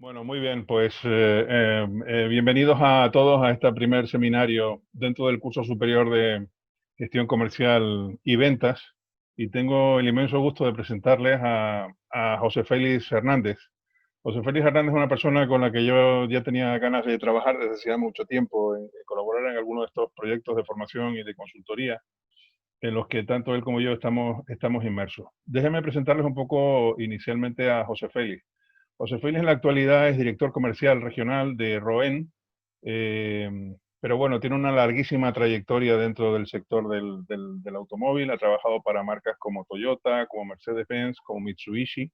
Bueno, muy bien, pues bienvenidos a todos a este primer seminario dentro del curso superior de Gestión Comercial y Ventas. Y tengo el inmenso gusto de presentarles a José Félix Hernández. José Félix Hernández es una persona con la que yo ya tenía ganas de trabajar desde hacía mucho tiempo, en colaborar en algunos de estos proyectos de formación y de consultoría en los que tanto él como yo estamos inmersos. Déjenme presentarles un poco inicialmente a José Félix. José Félix en la actualidad es director comercial regional de ROEN, eh, pero bueno, tiene una larguísima trayectoria dentro del sector del automóvil. Ha trabajado para marcas como Toyota, como Mercedes-Benz, como Mitsubishi.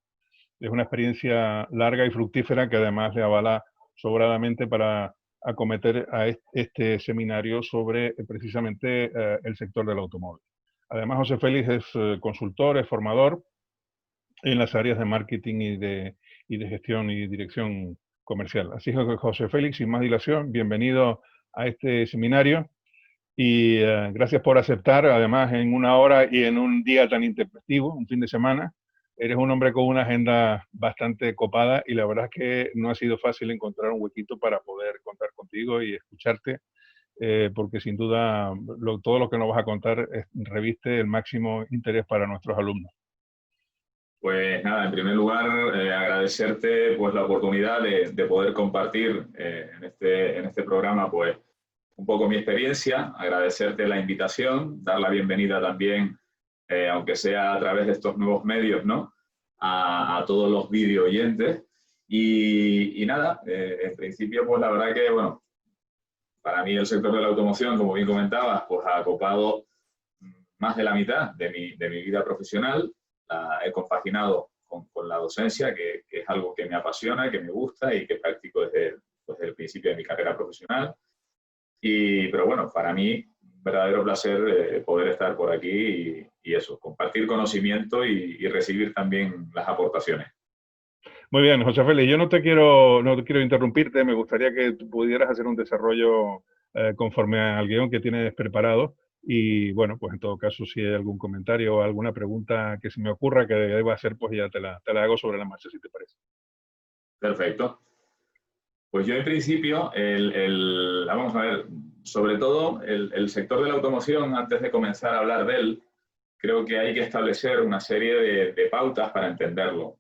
Es una experiencia larga y fructífera que además le avala sobradamente para acometer a este seminario sobre precisamente el sector del automóvil. Además, José Félix es consultor, es formador en las áreas de marketing y de gestión y dirección comercial. Así que, José Félix, sin más dilación, bienvenido a este seminario y gracias por aceptar, además en una hora y en un día tan intempestivo, un fin de semana. Eres un hombre con una agenda bastante copada y la verdad es que no ha sido fácil encontrar un huequito para poder contar contigo y escucharte, porque sin duda todo lo que nos vas a contar reviste el máximo interés para nuestros alumnos. Pues nada, en primer lugar, agradecerte pues, la oportunidad de poder compartir en este programa pues, un poco mi experiencia, agradecerte la invitación, dar la bienvenida también, aunque sea a través de estos nuevos medios, ¿no? a todos los video oyentes. Y nada, en principio, pues la verdad que, bueno, para mí el sector de la automoción, como bien comentabas, pues ha ocupado más de la mitad de mi vida profesional. He compaginado con la docencia, que es algo que me apasiona, que me gusta y que practico desde el principio de mi carrera profesional. Pero bueno, para mí, un verdadero placer poder estar por aquí y eso, compartir conocimiento y recibir también las aportaciones. Muy bien, José Félix, yo no te quiero interrumpirte, me gustaría que tú pudieras hacer un desarrollo conforme al guión que tienes preparado y bueno, pues en todo caso si hay algún comentario o alguna pregunta que se me ocurra que deba hacer, pues ya te la hago sobre la marcha, si te parece. Perfecto. Pues yo en principio, vamos a ver, sobre todo el sector de la automoción, antes de comenzar a hablar de él, creo que hay que establecer una serie de pautas para entenderlo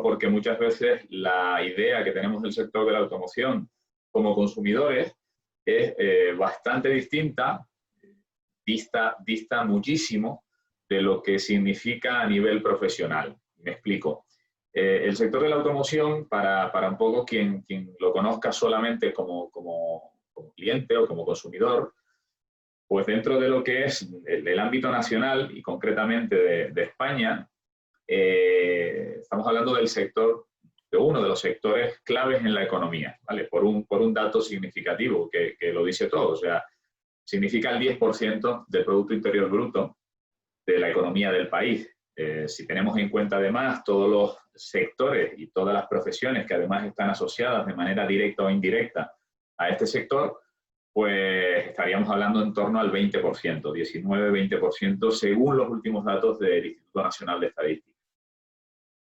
porque muchas veces la idea que tenemos del sector de la automoción como consumidores es bastante distinta, dista muchísimo de lo que significa a nivel profesional. Me explico. El sector de la automoción, para un poco quien lo conozca solamente como cliente o como consumidor, pues dentro de lo que es el ámbito nacional y concretamente de España, estamos hablando del sector, de uno de los sectores claves en la economía, ¿vale? Por un dato significativo que lo dice todo, o sea, significa el 10% del Producto Interior Bruto de la economía del país. Si tenemos en cuenta además todos los sectores y todas las profesiones que además están asociadas de manera directa o indirecta a este sector, pues estaríamos hablando en torno al 20%, 19-20% según los últimos datos del Instituto Nacional de Estadística.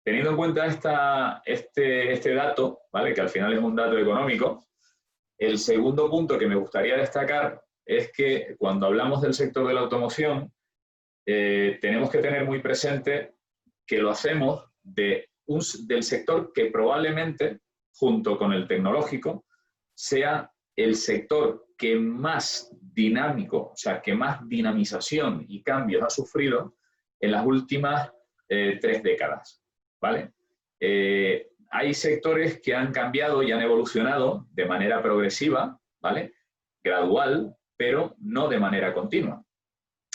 Teniendo en cuenta este dato, ¿vale? Que al final es un dato económico, el segundo punto que me gustaría destacar es que cuando hablamos del sector de la automoción, tenemos que tener muy presente que lo hacemos del sector que probablemente, junto con el tecnológico, sea el sector que más dinámico, o sea, que más dinamización y cambios ha sufrido en las últimas 3 décadas, ¿vale? Hay sectores que han cambiado y han evolucionado de manera progresiva, ¿vale? Gradual, pero no de manera continua.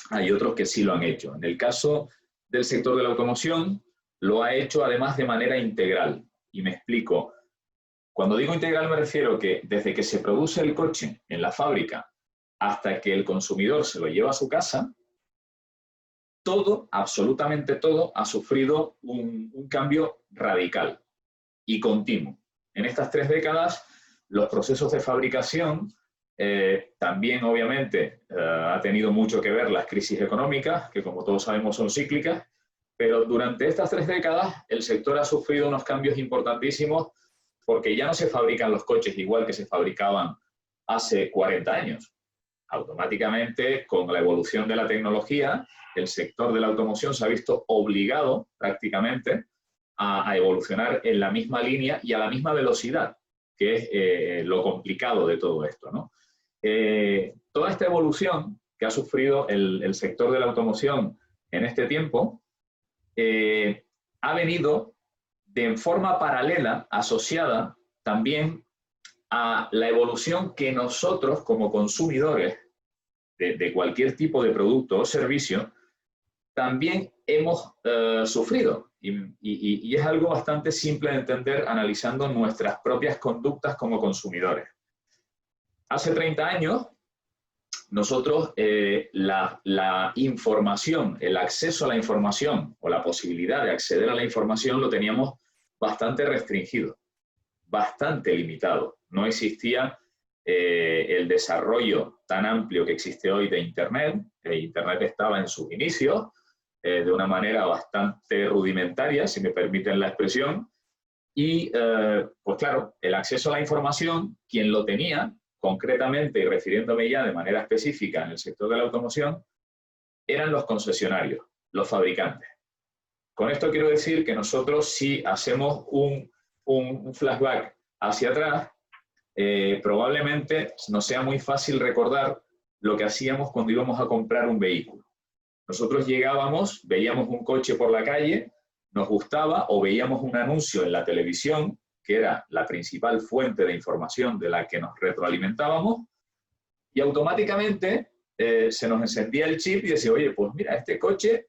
Hay otros que sí lo han hecho. En el caso del sector de la automoción, lo ha hecho además de manera integral. Y me explico. Cuando digo integral me refiero que desde que se produce el coche en la fábrica hasta que el consumidor se lo lleva a su casa, todo, absolutamente todo, ha sufrido un cambio radical y continuo. En estas 3 décadas, los procesos de fabricación también, obviamente, ha tenido mucho que ver las crisis económicas, que como todos sabemos son cíclicas, pero durante estas 3 décadas el sector ha sufrido unos cambios importantísimos, porque ya no se fabrican los coches igual que se fabricaban hace 40 años. Automáticamente, con la evolución de la tecnología, el sector de la automoción se ha visto obligado prácticamente a evolucionar en la misma línea y a la misma velocidad, que es lo complicado de todo esto, ¿no? Toda esta evolución que ha sufrido el sector de la automoción en este tiempo ha venido de forma paralela, asociada también a la evolución que nosotros como consumidores de cualquier tipo de producto o servicio también hemos sufrido. Y es algo bastante simple de entender analizando nuestras propias conductas como consumidores. Hace 30 años, nosotros la información, el acceso a la información o la posibilidad de acceder a la información lo teníamos bastante restringido, bastante limitado. No existía el desarrollo tan amplio que existe hoy de Internet. Internet estaba en sus inicios, de una manera bastante rudimentaria, si me permiten la expresión, y pues claro, el acceso a la información, quien lo tenía, concretamente y refiriéndome ya de manera específica en el sector de la automoción, eran los concesionarios, los fabricantes. Con esto quiero decir que nosotros, si hacemos un flashback hacia atrás, probablemente nos sea muy fácil recordar lo que hacíamos cuando íbamos a comprar un vehículo. Nosotros llegábamos, veíamos un coche por la calle, nos gustaba, o veíamos un anuncio en la televisión, que era la principal fuente de información de la que nos retroalimentábamos, y automáticamente se nos encendía el chip y decía, oye, pues mira, este coche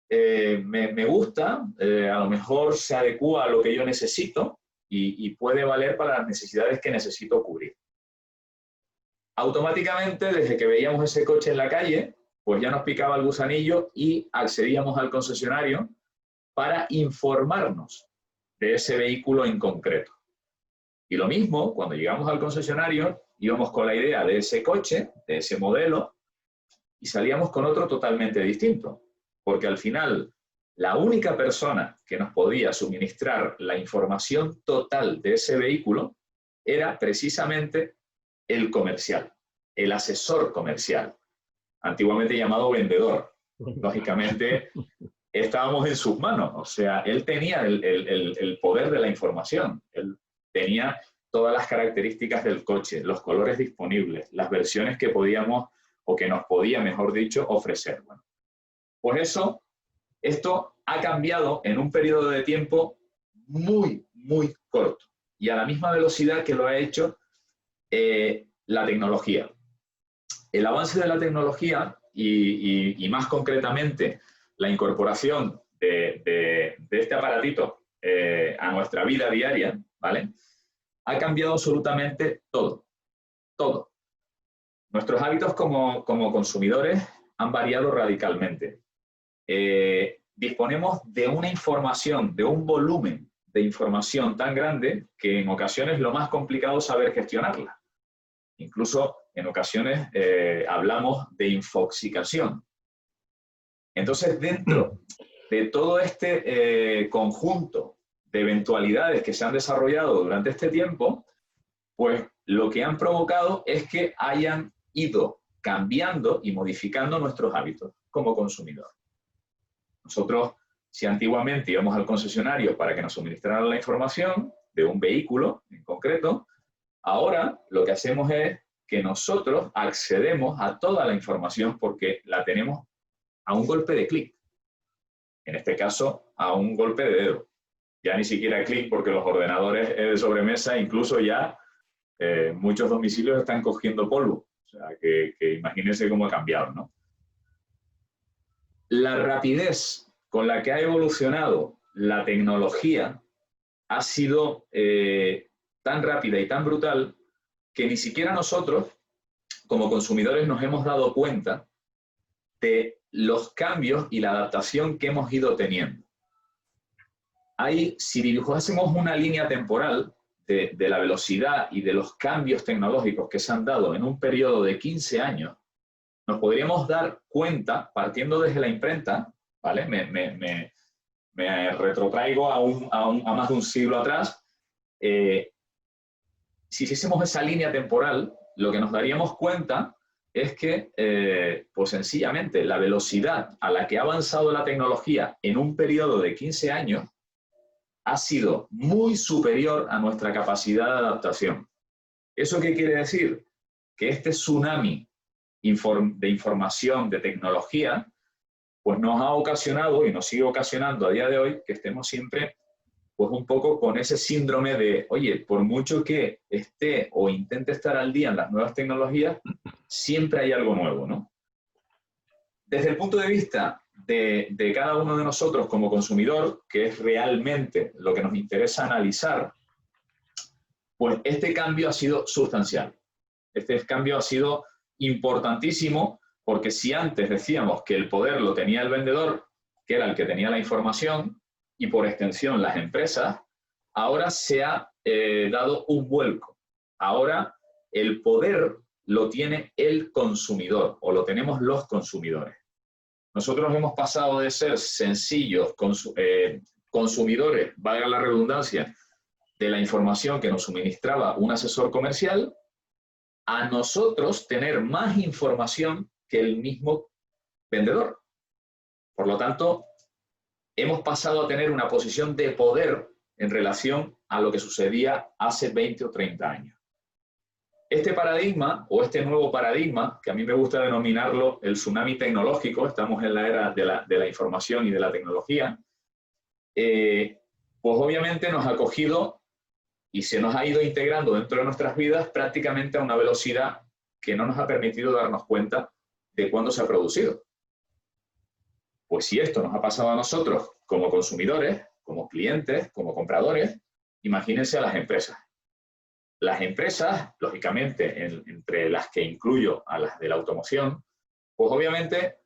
me gusta, a lo mejor se adecúa a lo que yo necesito y puede valer para las necesidades que necesito cubrir. Automáticamente, desde que veíamos ese coche en la calle, pues ya nos picaba el gusanillo y accedíamos al concesionario para informarnos de ese vehículo en concreto. Y lo mismo, cuando llegamos al concesionario, íbamos con la idea de ese coche, de ese modelo, y salíamos con otro totalmente distinto. Porque al final, la única persona que nos podía suministrar la información total de ese vehículo era precisamente el comercial, el asesor comercial, antiguamente llamado vendedor. Lógicamente, estábamos en sus manos, o sea, él tenía el poder de la información, él tenía todas las características del coche, los colores disponibles, las versiones que podíamos, o que nos podía, mejor dicho, ofrecer. Bueno, pues esto ha cambiado en un periodo de tiempo muy, muy corto, y a la misma velocidad que lo ha hecho la tecnología. El avance de la tecnología y más concretamente la incorporación de este aparatito a nuestra vida diaria, ¿vale? Ha cambiado absolutamente todo, todo. Nuestros hábitos como consumidores han variado radicalmente. Disponemos de una información, de un volumen de información tan grande que en ocasiones lo más complicado es saber gestionarla. Incluso en ocasiones hablamos de infoxicación. Entonces, dentro de todo este conjunto de eventualidades que se han desarrollado durante este tiempo, pues lo que han provocado es que hayan ido cambiando y modificando nuestros hábitos como consumidor. Nosotros, si antiguamente íbamos al concesionario para que nos suministraran la información de un vehículo en concreto, ahora lo que hacemos es que nosotros accedemos a toda la información porque la tenemos a un golpe de clic. En este caso, a un golpe de dedo. Ya ni siquiera clic porque los ordenadores de sobremesa, incluso ya muchos domicilios están cogiendo polvo. O sea, que imagínense cómo ha cambiado, ¿no? La rapidez con la que ha evolucionado la tecnología ha sido tan rápida y tan brutal que ni siquiera nosotros, como consumidores, nos hemos dado cuenta de los cambios y la adaptación que hemos ido teniendo. Ahí, si dibujásemos una línea temporal de la velocidad y de los cambios tecnológicos que se han dado en un periodo de 15 años, nos podríamos dar cuenta, partiendo desde la imprenta, ¿vale? Me retrotraigo a más de un siglo atrás, si hiciésemos esa línea temporal, lo que nos daríamos cuenta es que, pues sencillamente, la velocidad a la que ha avanzado la tecnología en un periodo de 15 años ha sido muy superior a nuestra capacidad de adaptación. ¿Eso qué quiere decir? Que este tsunami de información, de tecnología, pues nos ha ocasionado y nos sigue ocasionando a día de hoy que estemos siempre pues un poco con ese síndrome de, oye, por mucho que esté o intente estar al día en las nuevas tecnologías, siempre hay algo nuevo, ¿no? Desde el punto de vista de cada uno de nosotros como consumidor, que es realmente lo que nos interesa analizar, pues este cambio ha sido sustancial. Este cambio ha sido importantísimo porque si antes decíamos que el poder lo tenía el vendedor, que era el que tenía la información, y por extensión las empresas, ahora se ha dado un vuelco. Ahora el poder lo tiene el consumidor o lo tenemos los consumidores. Nosotros hemos pasado de ser sencillos consumidores, valga la redundancia, de la información que nos suministraba un asesor comercial, a nosotros tener más información que el mismo vendedor. Por lo tanto, hemos pasado a tener una posición de poder en relación a lo que sucedía hace 20 o 30 años. Este paradigma, o este nuevo paradigma, que a mí me gusta denominarlo el tsunami tecnológico, estamos en la era de la información y de la tecnología, pues obviamente nos ha cogido y se nos ha ido integrando dentro de nuestras vidas prácticamente a una velocidad que no nos ha permitido darnos cuenta de cuándo se ha producido. Pues si esto nos ha pasado a nosotros como consumidores, como clientes, como compradores, imagínense a las empresas. Las empresas, lógicamente, entre las que incluyo a las de la automoción, pues obviamente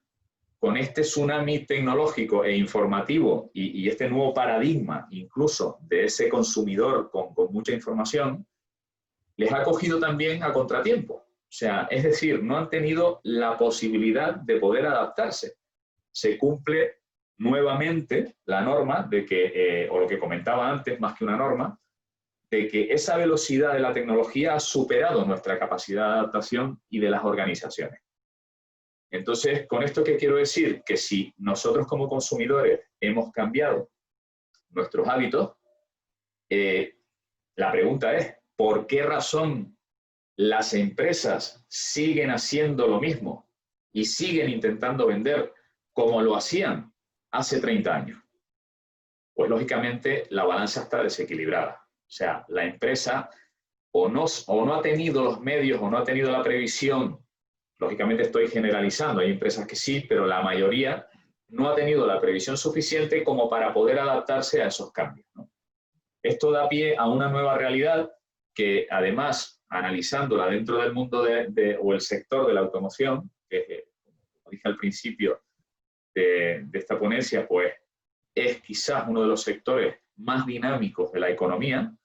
con este tsunami tecnológico e informativo y este nuevo paradigma incluso de ese consumidor con mucha información, les ha cogido también a contratiempo. O sea, es decir, no han tenido la posibilidad de poder adaptarse. Se cumple nuevamente la norma de que, o lo que comentaba antes, más que una norma, de que esa velocidad de la tecnología ha superado nuestra capacidad de adaptación y de las organizaciones. Entonces, ¿con esto qué quiero decir? Que si nosotros como consumidores hemos cambiado nuestros hábitos, la pregunta es, ¿por qué razón las empresas siguen haciendo lo mismo y siguen intentando vender como lo hacían hace 30 años? Pues lógicamente la balanza está desequilibrada. O sea, la empresa o no ha tenido los medios o no ha tenido la previsión. Lógicamente estoy generalizando, hay empresas que sí, pero la mayoría no ha tenido la previsión suficiente como para poder adaptarse a esos cambios, ¿no? Esto da pie a una nueva realidad que además, analizándola dentro del mundo o el sector de la automoción, que como dije al principio de esta ponencia, pues es quizás uno de los sectores más dinámicos de la economía,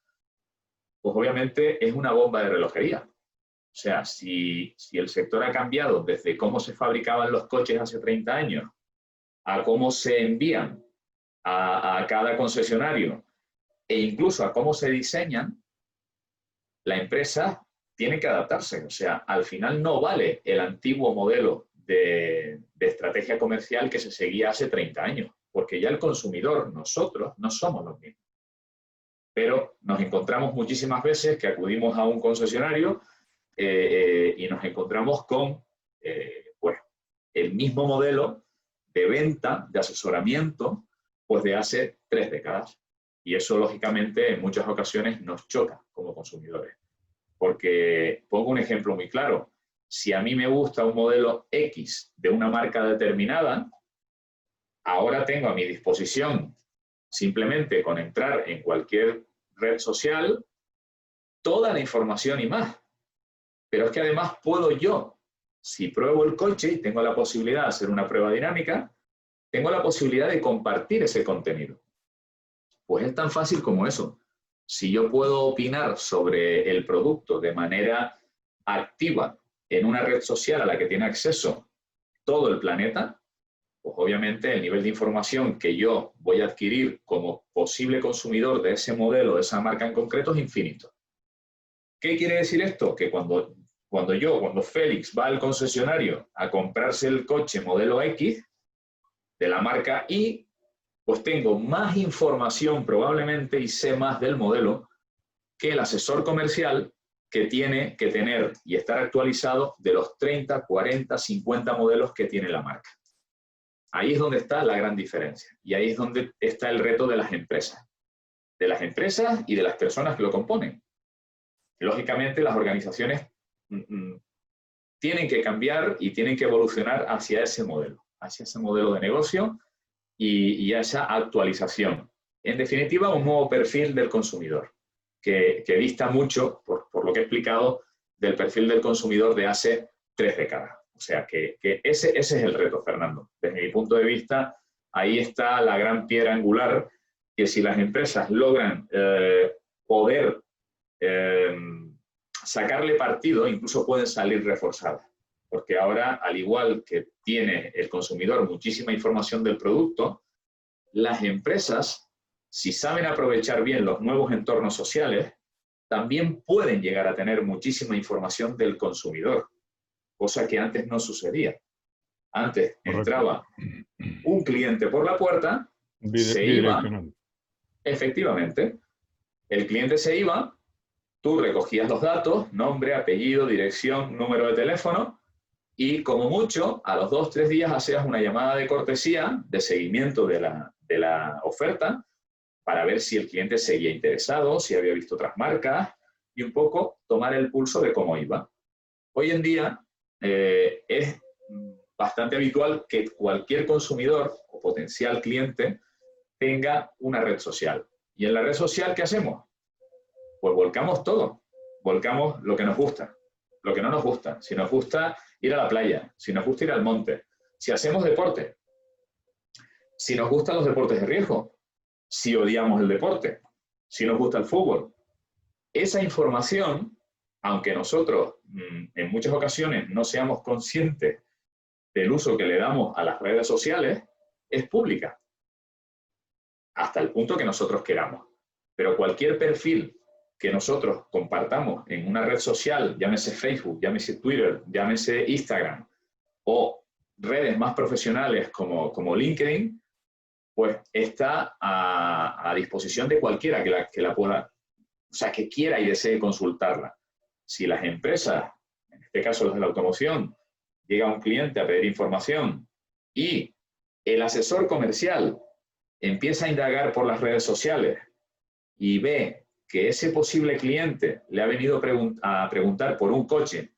pues obviamente es una bomba de relojería. O sea, si el sector ha cambiado desde cómo se fabricaban los coches hace 30 años a cómo se envían a cada concesionario e incluso a cómo se diseñan, la empresa tiene que adaptarse. O sea, al final no vale el antiguo modelo de estrategia comercial que se seguía hace 30 años, porque ya el consumidor, nosotros, no somos los mismos. Pero nos encontramos muchísimas veces que acudimos a un concesionario y nos encontramos con pues, el mismo modelo de venta, de asesoramiento, pues de hace 3 décadas. Y eso, lógicamente, en muchas ocasiones nos choca como consumidores. Porque, pongo un ejemplo muy claro, si a mí me gusta un modelo X de una marca determinada, ahora tengo a mi disposición, simplemente con entrar en cualquier red social, toda la información y más. Pero es que además puedo yo, si pruebo el coche y tengo la posibilidad de hacer una prueba dinámica, tengo la posibilidad de compartir ese contenido. Pues es tan fácil como eso. Si yo puedo opinar sobre el producto de manera activa en una red social a la que tiene acceso todo el planeta, pues obviamente el nivel de información que yo voy a adquirir como posible consumidor de ese modelo, de esa marca en concreto, es infinito. ¿Qué quiere decir esto? Que cuando Félix va al concesionario a comprarse el coche modelo X de la marca Y, pues tengo más información probablemente y sé más del modelo que el asesor comercial, que tiene que tener y estar actualizado de los 30, 40, 50 modelos que tiene la marca. Ahí es donde está la gran diferencia y ahí es donde está el reto de las empresas y de las personas que lo componen. Lógicamente, las organizaciones tienen que cambiar y tienen que evolucionar hacia ese modelo de negocio y a esa actualización. En definitiva, un nuevo perfil del consumidor, que dista mucho, por lo que he explicado, del perfil del consumidor de hace 3 décadas. O sea, que ese es el reto, Fernando. Desde mi punto de vista, ahí está la gran piedra angular, que si las empresas logran poder sacarle partido, incluso pueden salir reforzadas. Porque ahora, al igual que tiene el consumidor muchísima información del producto, las empresas, si saben aprovechar bien los nuevos entornos sociales, también pueden llegar a tener muchísima información del consumidor, cosa que antes no sucedía. Antes entraba un cliente por la puerta, se iba, efectivamente, el cliente se iba, tú recogías los datos, nombre, apellido, dirección, número de teléfono, y como mucho, a los 2 o 3 días hacías una llamada de cortesía, de seguimiento de la oferta, para ver si el cliente seguía interesado, si había visto otras marcas, y un poco tomar el pulso de cómo iba. Hoy en día es bastante habitual que cualquier consumidor o potencial cliente tenga una red social. ¿Y en la red social qué hacemos? Pues volcamos todo. Volcamos lo que nos gusta, lo que no nos gusta. Si nos gusta ir a la playa, si nos gusta ir al monte, si hacemos deporte, si nos gustan los deportes de riesgo, si odiamos el deporte, si nos gusta el fútbol. Esa información, aunque nosotros en muchas ocasiones no seamos conscientes del uso que le damos a las redes sociales, es pública, hasta el punto que nosotros queramos. Pero cualquier perfil que nosotros compartamos en una red social, llámese Facebook, llámese Twitter, llámese Instagram, o redes más profesionales como LinkedIn, pues está a disposición de cualquiera que la pueda, o sea, que quiera y desee consultarla. Si las empresas, en este caso las de la automoción, llega un cliente a pedir información y el asesor comercial empieza a indagar por las redes sociales y ve que ese posible cliente le ha venido a preguntar por un coche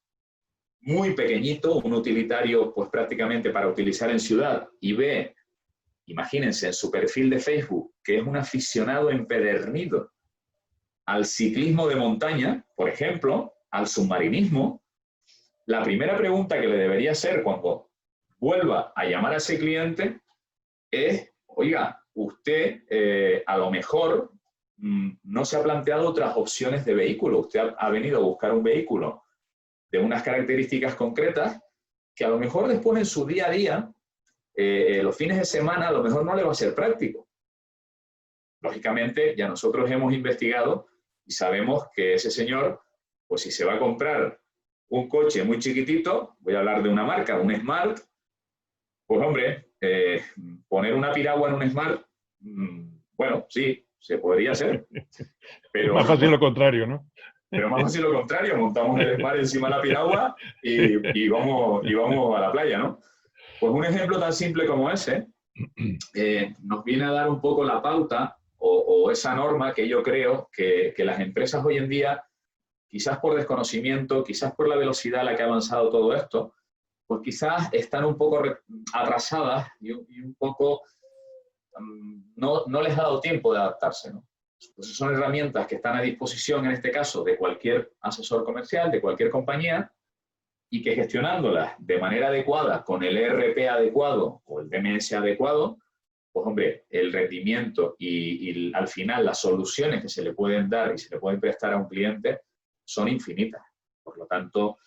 muy pequeñito, un utilitario pues prácticamente para utilizar en ciudad, y ve, imagínense, en su perfil de Facebook, que es un aficionado empedernido al ciclismo de montaña, por ejemplo, al submarinismo, la primera pregunta que le debería hacer cuando vuelva a llamar a ese cliente es, oiga, usted a lo mejor no se ha planteado otras opciones de vehículo. Usted ha venido a buscar un vehículo de unas características concretas que a lo mejor después en su día a día, los fines de semana, a lo mejor no le va a ser práctico. Lógicamente, ya nosotros hemos investigado y sabemos que ese señor, pues si se va a comprar un coche muy chiquitito, voy a hablar de una marca, un Smart, pues hombre, poner una piragua en un Smart, bueno, sí, se podría hacer. Pero más fácil lo contrario, ¿no? Pero más fácil lo contrario, montamos el Smart encima de la piragua y vamos a la playa, ¿no? Pues un ejemplo tan simple como ese nos viene a dar un poco la pauta o esa norma que yo creo que las empresas hoy en día, quizás por desconocimiento, quizás por la velocidad a la que ha avanzado todo esto, pues quizás están un poco atrasadas y un poco no les ha dado tiempo de adaptarse, ¿no? Entonces son herramientas que están a disposición, en este caso, de cualquier asesor comercial, de cualquier compañía, y que gestionándolas de manera adecuada, con el ERP adecuado o el DMS adecuado, pues hombre, el rendimiento y al final las soluciones que se le pueden dar y se le pueden prestar a un cliente son infinitas. Por lo tanto,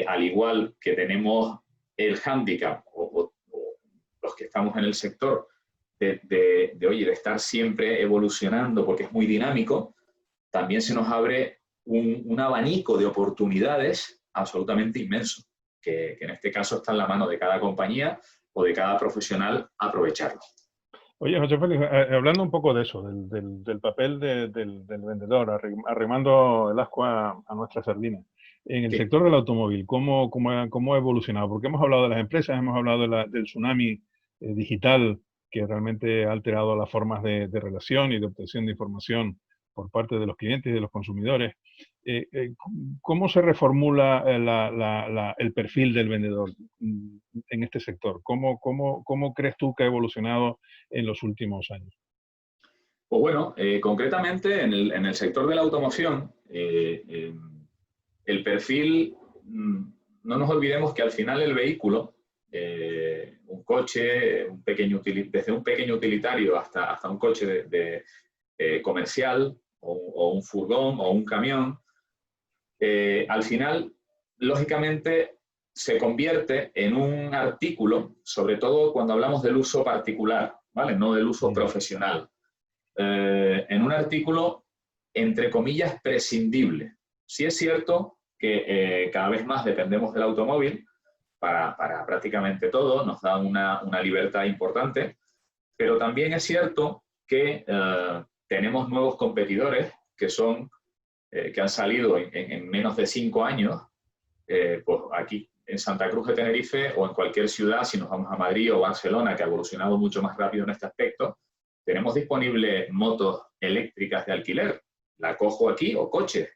al igual que tenemos el hándicap o los que estamos en el sector de estar siempre evolucionando porque es muy dinámico, también se nos abre un abanico de oportunidades absolutamente inmenso, que en este caso está en la mano de cada compañía o de cada profesional aprovecharlo. Oye, José Félix, hablando un poco de eso, del papel del vendedor, arrimando el asco a nuestra sardina. En el Sí. sector del automóvil, ¿cómo ha evolucionado? Porque hemos hablado de las empresas, hemos hablado del tsunami digital que realmente ha alterado las formas de relación y de obtención de información por parte de los clientes y de los consumidores. ¿Cómo se reformula el perfil del vendedor en este sector? ¿Cómo crees tú que ha evolucionado en los últimos años? Pues bueno, concretamente en el sector de la automoción, el perfil, no nos olvidemos que al final el vehículo, un coche, desde un pequeño utilitario hasta un coche comercial o un furgón o un camión, al final, lógicamente, se convierte en un artículo, sobre todo cuando hablamos del uso particular, ¿vale? No del uso profesional. En un artículo, entre comillas, prescindible. Sí es cierto que cada vez más dependemos del automóvil para prácticamente todo, nos da una libertad importante, pero también es cierto que tenemos nuevos competidores que han salido en menos de 5 años, pues aquí en Santa Cruz de Tenerife o en cualquier ciudad, si nos vamos a Madrid o Barcelona, que ha evolucionado mucho más rápido en este aspecto, tenemos disponibles motos eléctricas de alquiler. La cojo aquí, o coche,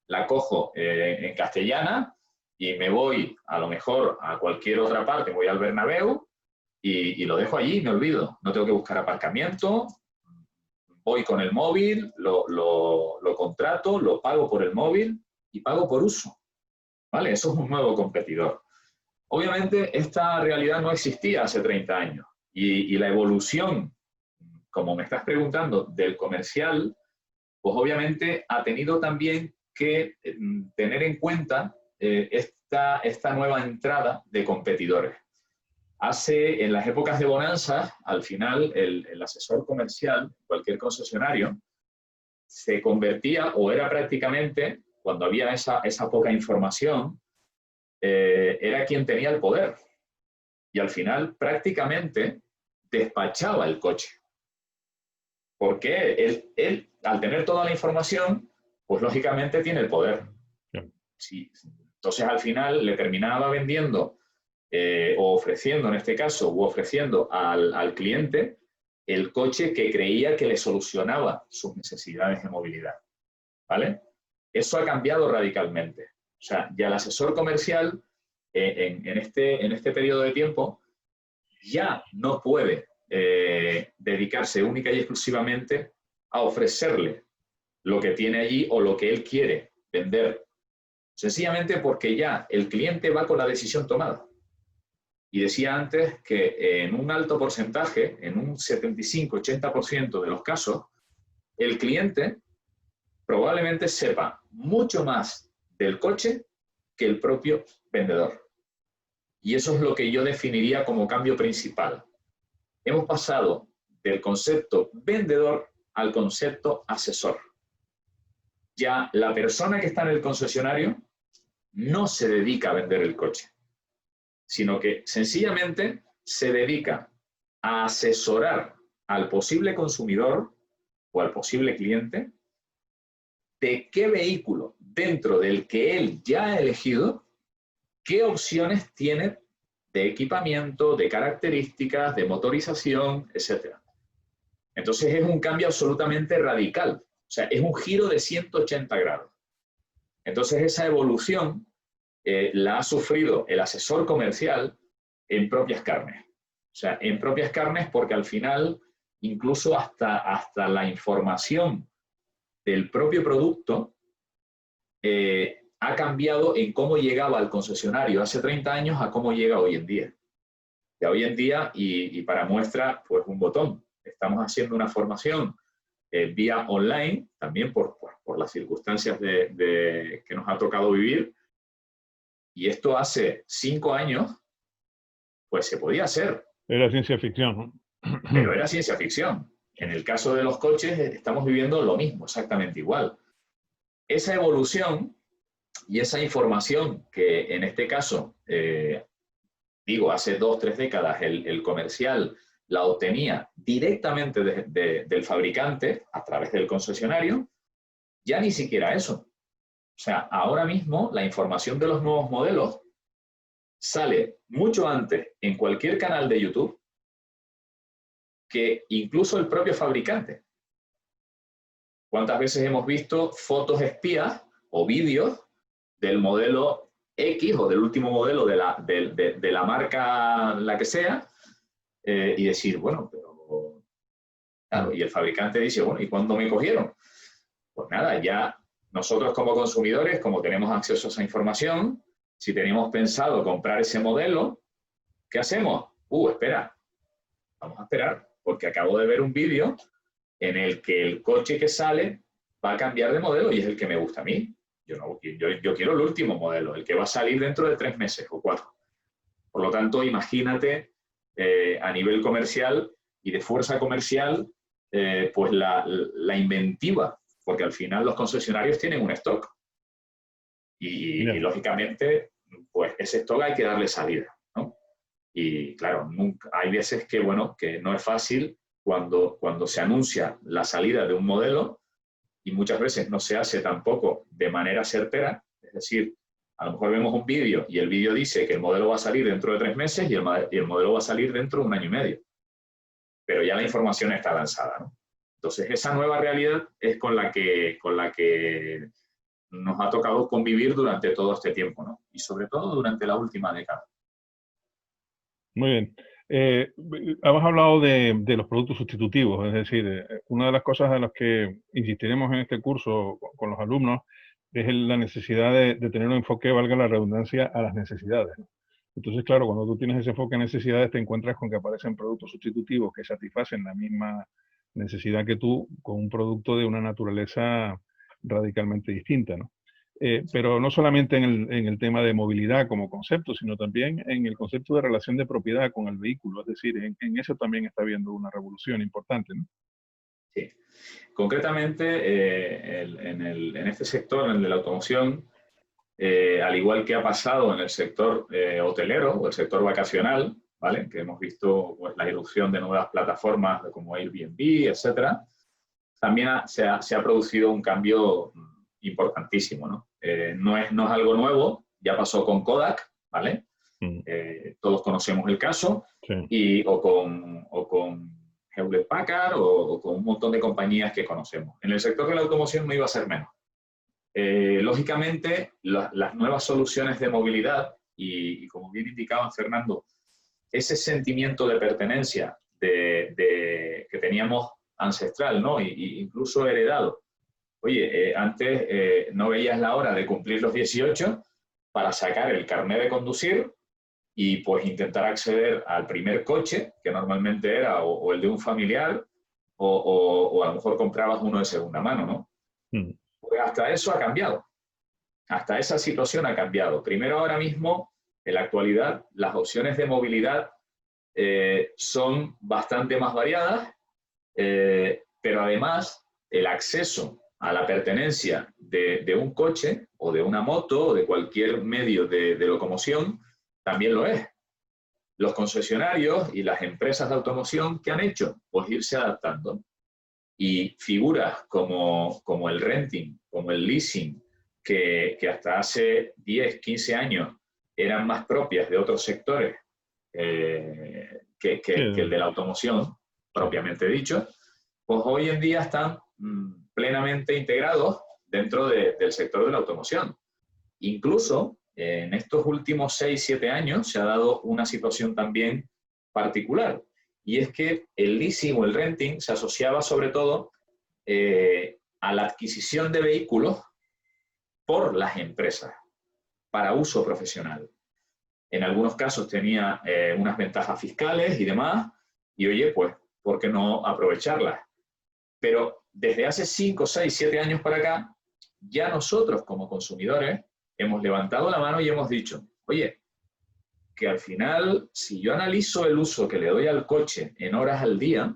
la cojo en Castellana y me voy a lo mejor a cualquier otra parte, voy al Bernabéu y lo dejo allí y me olvido. No tengo que buscar aparcamiento, voy con el móvil, lo contrato, lo pago por el móvil y pago por uso. ¿Vale? Eso es un nuevo competidor. Obviamente, esta realidad no existía hace 30 años y la evolución, como me estás preguntando, del comercial, pues obviamente ha tenido también que tener en cuenta esta nueva entrada de competidores. En las épocas de bonanza, al final, el asesor comercial, cualquier concesionario, se convertía o era prácticamente, cuando había esa poca información, era quien tenía el poder. Y al final, prácticamente, despachaba el coche. Porque él, al tener toda la información, pues lógicamente tiene el poder. Sí. Entonces, al final, le terminaba vendiendo o ofreciendo, en este caso, u ofreciendo al cliente el coche que creía que le solucionaba sus necesidades de movilidad. ¿Vale? Eso ha cambiado radicalmente. O sea, ya el asesor comercial en este periodo de tiempo ya no puede dedicarse única y exclusivamente a ofrecerle lo que tiene allí o lo que él quiere vender. Sencillamente porque ya el cliente va con la decisión tomada. Y decía antes que en un alto porcentaje, en un 75-80% de los casos, el cliente probablemente sepa mucho más del coche que el propio vendedor. Y eso es lo que yo definiría como cambio principal. Hemos pasado del concepto vendedor al concepto asesor. Ya la persona que está en el concesionario no se dedica a vender el coche, sino que sencillamente se dedica a asesorar al posible consumidor o al posible cliente de qué vehículo dentro del que él ya ha elegido, qué opciones tiene de equipamiento, de características, de motorización, etc. Entonces es un cambio absolutamente radical, o sea, es un giro de 180 grados. Entonces esa evolución la ha sufrido el asesor comercial en propias carnes. O sea, en propias carnes porque al final incluso hasta la información del propio producto ha cambiado en cómo llegaba al concesionario hace 30 años a cómo llega hoy en día. De hoy en día, y para muestra, pues un botón. Estamos haciendo una formación vía online, también por las circunstancias que nos ha tocado vivir. Y esto hace 5 años, pues se podía hacer. Era ciencia ficción, ¿no? Pero era ciencia ficción. En el caso de los coches estamos viviendo lo mismo, exactamente igual. esa evolución y esa información que en este caso, digo, hace 2 o 3 décadas el comercial la obtenía directamente del fabricante a través del concesionario, ya ni siquiera eso. O sea, ahora mismo la información de los nuevos modelos sale mucho antes en cualquier canal de YouTube que incluso el propio fabricante. ¿Cuántas veces hemos visto fotos espías o vídeos del modelo X o del último modelo de la marca, la que sea, y decir, bueno, pero... Claro, y el fabricante dice, bueno, ¿y cuándo me cogieron? Pues nada, ya nosotros como consumidores, como tenemos acceso a esa información, si tenemos pensado comprar ese modelo, ¿qué hacemos? Espera, vamos a esperar, porque acabo de ver un vídeo en el que el coche que sale va a cambiar de modelo y es el que me gusta a mí. Yo quiero el último modelo, el que va a salir dentro de 3 meses o 4. Por lo tanto, imagínate a nivel comercial y de fuerza comercial, pues la inventiva, porque al final los concesionarios tienen un stock y lógicamente, pues ese stock hay que darle salida, ¿no? Y claro, hay veces que, bueno, que no es fácil cuando se anuncia la salida de un modelo y muchas veces no se hace tampoco de manera certera, es decir, a lo mejor vemos un vídeo y el vídeo dice que el modelo va a salir dentro de 3 meses y el modelo va a salir dentro de 1 año y medio. Pero ya la información está lanzada, ¿no? Entonces, esa nueva realidad es con la que nos ha tocado convivir durante todo este tiempo, ¿no? Y sobre todo durante la última década. Muy bien. Hemos hablado de los productos sustitutivos, es decir, una de las cosas a las que insistiremos en este curso con los alumnos es la necesidad de tener un enfoque, valga la redundancia, a las necesidades, ¿no? Entonces, claro, cuando tú tienes ese enfoque a necesidades, te encuentras con que aparecen productos sustitutivos que satisfacen la misma necesidad que tú, con un producto de una naturaleza radicalmente distinta, ¿no? Pero no solamente en el tema de movilidad como concepto, sino también en el concepto de relación de propiedad con el vehículo. Es decir, en eso también está habiendo una revolución importante, ¿no? Sí. Concretamente, en este sector, en el de la automoción, al igual que ha pasado en el sector hotelero o el sector vacacional, ¿vale? Que hemos visto pues, la irrupción de nuevas plataformas como Airbnb, etcétera, también se ha producido un cambio importantísimo, ¿no? No es algo nuevo, ya pasó con Kodak, ¿vale? Todos conocemos el caso, sí. O con Hewlett Packard o con un montón de compañías que conocemos. En el sector de la automoción no iba a ser menos. Lógicamente, las nuevas soluciones de movilidad y como bien indicaba Fernando, ese sentimiento de pertenencia que teníamos ancestral, ¿no? Incluso heredado. Oye, antes no veías la hora de cumplir los 18 para sacar el carnet de conducir y pues intentar acceder al primer coche, que normalmente era o el de un familiar o a lo mejor comprabas uno de segunda mano, ¿no? Pues hasta eso ha cambiado. Hasta esa situación ha cambiado. Primero, ahora mismo, en la actualidad, las opciones de movilidad son bastante más variadas, pero además el acceso a la pertenencia de un coche o de una moto o de cualquier medio de locomoción también lo es. Los concesionarios y las empresas de automoción, ¿qué han hecho? Pues irse adaptando. Y figuras como el renting, como el leasing, que hasta hace 10, 15 años eran más propias de otros sectores que el de la automoción, propiamente dicho, pues hoy en día están plenamente integrados dentro del sector de la automoción. Incluso en estos últimos 6, 7 años se ha dado una situación también particular, y es que el leasing o el renting se asociaba sobre todo a la adquisición de vehículos por las empresas para uso profesional. En algunos casos tenía unas ventajas fiscales y demás, y oye, pues, ¿por qué no aprovecharlas? Pero desde hace 5, 6, 7 años para acá, ya nosotros como consumidores hemos levantado la mano y hemos dicho, oye, que al final, si yo analizo el uso que le doy al coche en horas al día,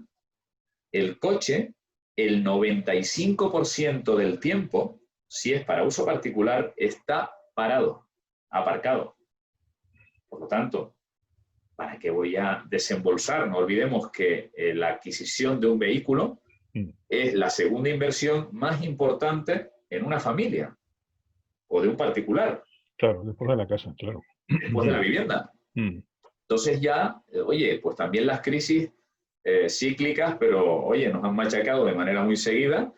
el coche, el 95% del tiempo, si es para uso particular, está parado, aparcado. Por lo tanto, ¿para qué voy a desembolsar? No olvidemos que la adquisición de un vehículo es la segunda inversión más importante en una familia o de un particular. Claro, después de la casa, claro. Después de la vivienda. Entonces ya, oye, pues también las crisis cíclicas, pero oye, nos han machacado de manera muy seguida,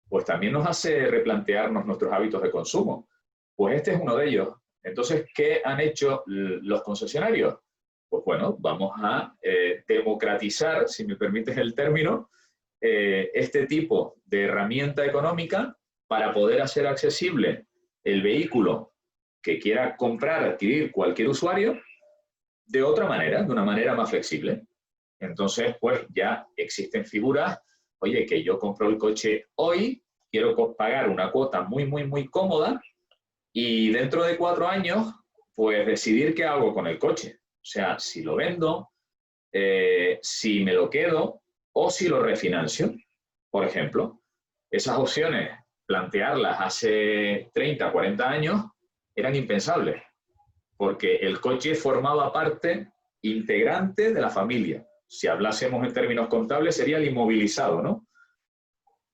pues también nos hace replantearnos nuestros hábitos de consumo. Pues este es uno de ellos. Entonces, ¿qué han hecho los concesionarios? Pues bueno, vamos a democratizar, si me permites el término, este tipo de herramienta económica para poder hacer accesible el vehículo que quiera comprar, adquirir cualquier usuario, de otra manera, de una manera más flexible. Entonces, pues ya existen figuras, oye, que yo compro el coche hoy, quiero pagar una cuota muy, muy, muy cómoda y dentro de 4 años, pues decidir qué hago con el coche. O sea, si lo vendo, si me lo quedo o si lo refinancio, por ejemplo. Esas opciones, plantearlas hace 30, 40 años, eran impensables, porque el coche formaba parte integrante de la familia. Si hablásemos en términos contables, sería el inmovilizado, ¿no?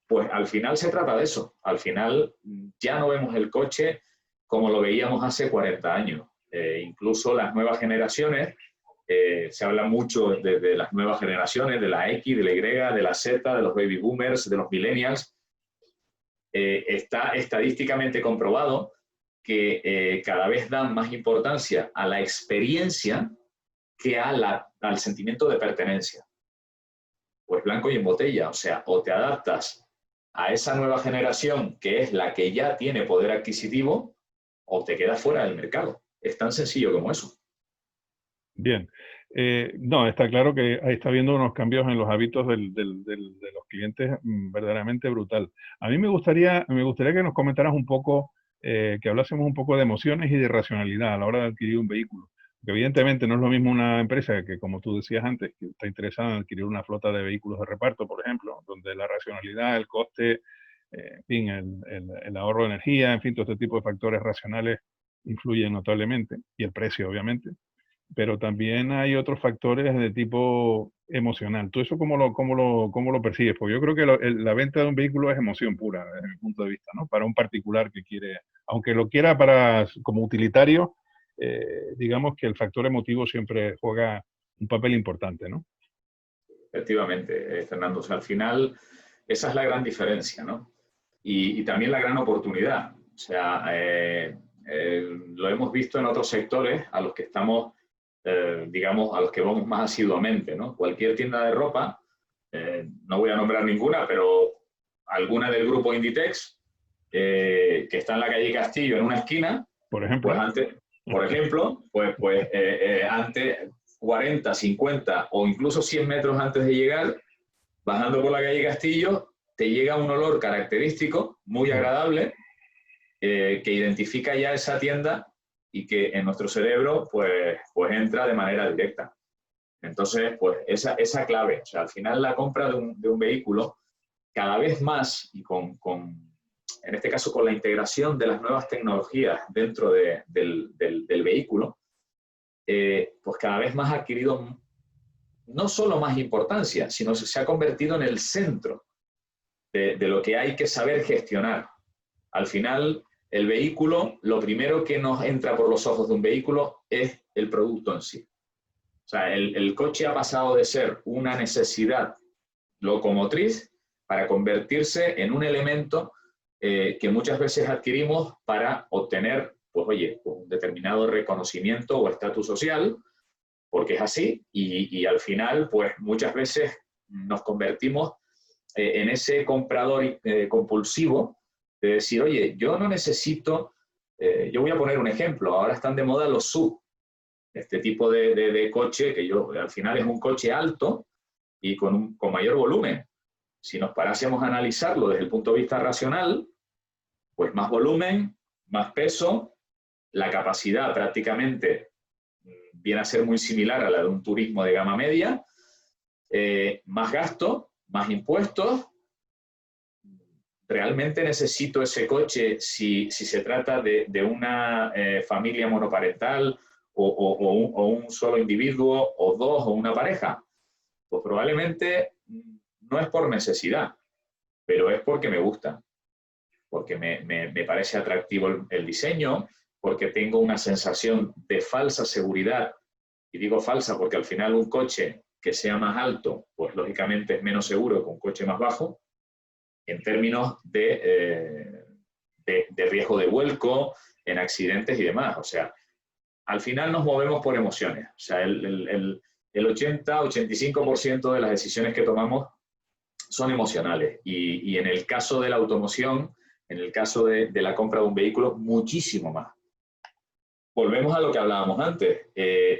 Pues al final se trata de eso. Al final ya no vemos el coche como lo veíamos hace 40 años. Incluso las nuevas generaciones, se habla mucho de las nuevas generaciones, de la X, de la Y, de la Z, de los baby boomers, de los millennials. Está estadísticamente comprobado que cada vez dan más importancia a la experiencia que al sentimiento de pertenencia. Pues blanco y en botella, o sea, o te adaptas a esa nueva generación que es la que ya tiene poder adquisitivo o te quedas fuera del mercado. Es tan sencillo como eso. Bien. No, está claro que ahí está habiendo unos cambios en los hábitos de los clientes verdaderamente brutal. A mí me gustaría que nos comentaras un poco, que hablásemos un poco de emociones y de racionalidad a la hora de adquirir un vehículo. Porque evidentemente no es lo mismo una empresa que, como tú decías antes, que está interesada en adquirir una flota de vehículos de reparto, por ejemplo, donde la racionalidad, el coste, en fin, el ahorro de energía, en fin, todo este tipo de factores racionales influyen notablemente, y el precio, obviamente. Pero también hay otros factores de tipo emocional. ¿Tú eso cómo lo persigues? Porque yo creo que la venta de un vehículo es emoción pura, desde mi punto de vista, ¿no? Para un particular que quiere, aunque lo quiera como utilitario, digamos que el factor emotivo siempre juega un papel importante, ¿no? Efectivamente, Fernando. O sea, al final, esa es la gran diferencia, ¿no? Y también la gran oportunidad. O sea, lo hemos visto en otros sectores a los que estamos, digamos, a los que vamos más asiduamente, ¿no? Cualquier tienda de ropa, no voy a nombrar ninguna, pero alguna del grupo Inditex, que está en la calle Castillo, en una esquina, por ejemplo, antes 40, 50 o incluso 100 metros antes de llegar, bajando por la calle Castillo, te llega un olor característico, muy agradable, que identifica ya esa tienda y que en nuestro cerebro pues entra de manera directa. Entonces, pues esa clave, o sea, al final la compra de un vehículo, cada vez más, y en este caso con la integración de las nuevas tecnologías dentro del vehículo, pues cada vez más ha adquirido no solo más importancia, sino se ha convertido en el centro de lo que hay que saber gestionar. Al final, el vehículo, lo primero que nos entra por los ojos de un vehículo es el producto en sí. O sea, el coche ha pasado de ser una necesidad locomotriz para convertirse en un elemento que muchas veces adquirimos para obtener, pues oye, un determinado reconocimiento o estatus social, porque es así, y al final, pues muchas veces nos convertimos en ese comprador compulsivo de decir, oye, yo no necesito, yo voy a poner un ejemplo, ahora están de moda los SUV, este tipo de coche que al final es un coche alto y con mayor volumen. Si nos parásemos a analizarlo desde el punto de vista racional, pues más volumen, más peso, la capacidad prácticamente viene a ser muy similar a la de un turismo de gama media, más gasto, más impuestos, ¿realmente necesito ese coche si se trata de una familia monoparental o un solo individuo o dos o una pareja? Pues probablemente no es por necesidad, pero es porque me gusta, porque me parece atractivo el diseño, porque tengo una sensación de falsa seguridad. Y digo falsa porque al final un coche que sea más alto, pues lógicamente es menos seguro que un coche más bajo, en términos de riesgo de vuelco, en accidentes y demás. O sea, al final nos movemos por emociones. O sea, el 80-85% de las decisiones que tomamos son emocionales. Y en el caso de la automoción, en el caso de la compra de un vehículo, muchísimo más. Volvemos a lo que hablábamos antes.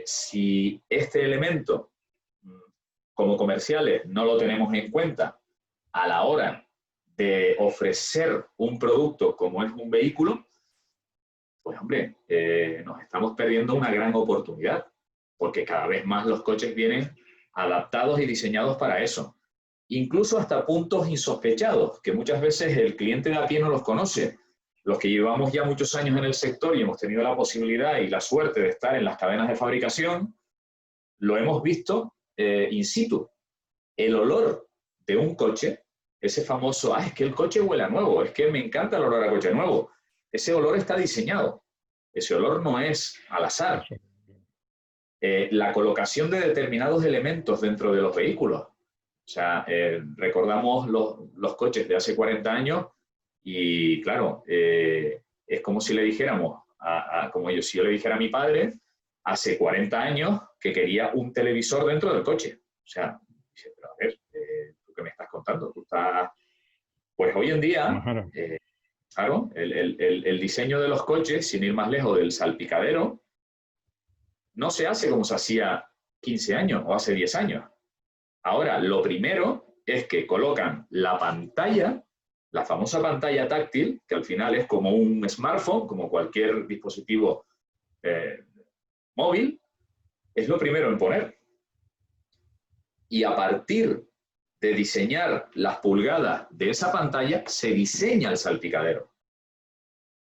Si este elemento, como comerciales, no lo tenemos en cuenta a la hora de ofrecer un producto como es un vehículo, pues hombre, nos estamos perdiendo una gran oportunidad, porque cada vez más los coches vienen adaptados y diseñados para eso. Incluso hasta puntos insospechados, que muchas veces el cliente de a pie no los conoce. Los que llevamos ya muchos años en el sector y hemos tenido la posibilidad y la suerte de estar en las cadenas de fabricación, lo hemos visto in situ. El olor de un coche, ese famoso, es que el coche huele a nuevo, es que me encanta el olor a coche nuevo. Ese olor está diseñado. Ese olor no es al azar. La colocación de determinados elementos dentro de los vehículos. O sea, recordamos los coches de hace 40 años y, claro, es como si le dijéramos, si yo le dijera a mi padre hace 40 años que quería un televisor dentro del coche. O sea, dice, pero a ver, ¿tú qué me estás contando? Pues hoy en día, claro, el diseño de los coches, sin ir más lejos del salpicadero, no se hace como se hacía 15 años o hace 10 años. Ahora, lo primero es que colocan la pantalla, la famosa pantalla táctil, que al final es como un smartphone, como cualquier dispositivo móvil, es lo primero en poner. Y a partir de diseñar las pulgadas de esa pantalla, se diseña el salpicadero.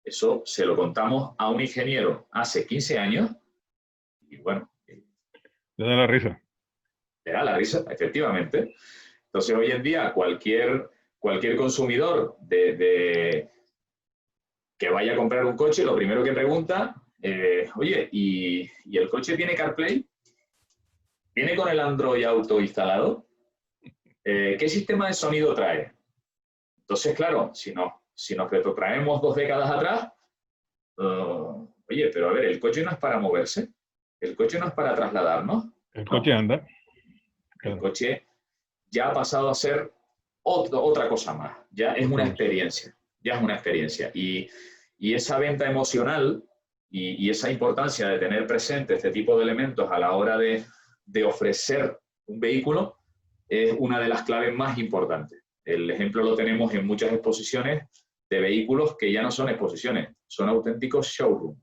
Eso se lo contamos a un ingeniero hace 15 años y bueno. Le da la risa. Le da la risa, efectivamente. Entonces, hoy en día, cualquier consumidor que vaya a comprar un coche, lo primero que pregunta, oye, ¿y el coche tiene CarPlay? ¿Viene con el Android Auto instalado? ¿Qué sistema de sonido trae? Entonces, claro, si nos retrotraemos 2 décadas atrás, oye, pero a ver, el coche no es para moverse, el coche no es para trasladarnos. El coche anda. El coche ya ha pasado a ser otra cosa más, ya es una experiencia, Y esa venta emocional y esa importancia de tener presente este tipo de elementos a la hora de ofrecer un vehículo es una de las claves más importantes. El ejemplo lo tenemos en muchas exposiciones de vehículos que ya no son exposiciones, son auténticos showrooms.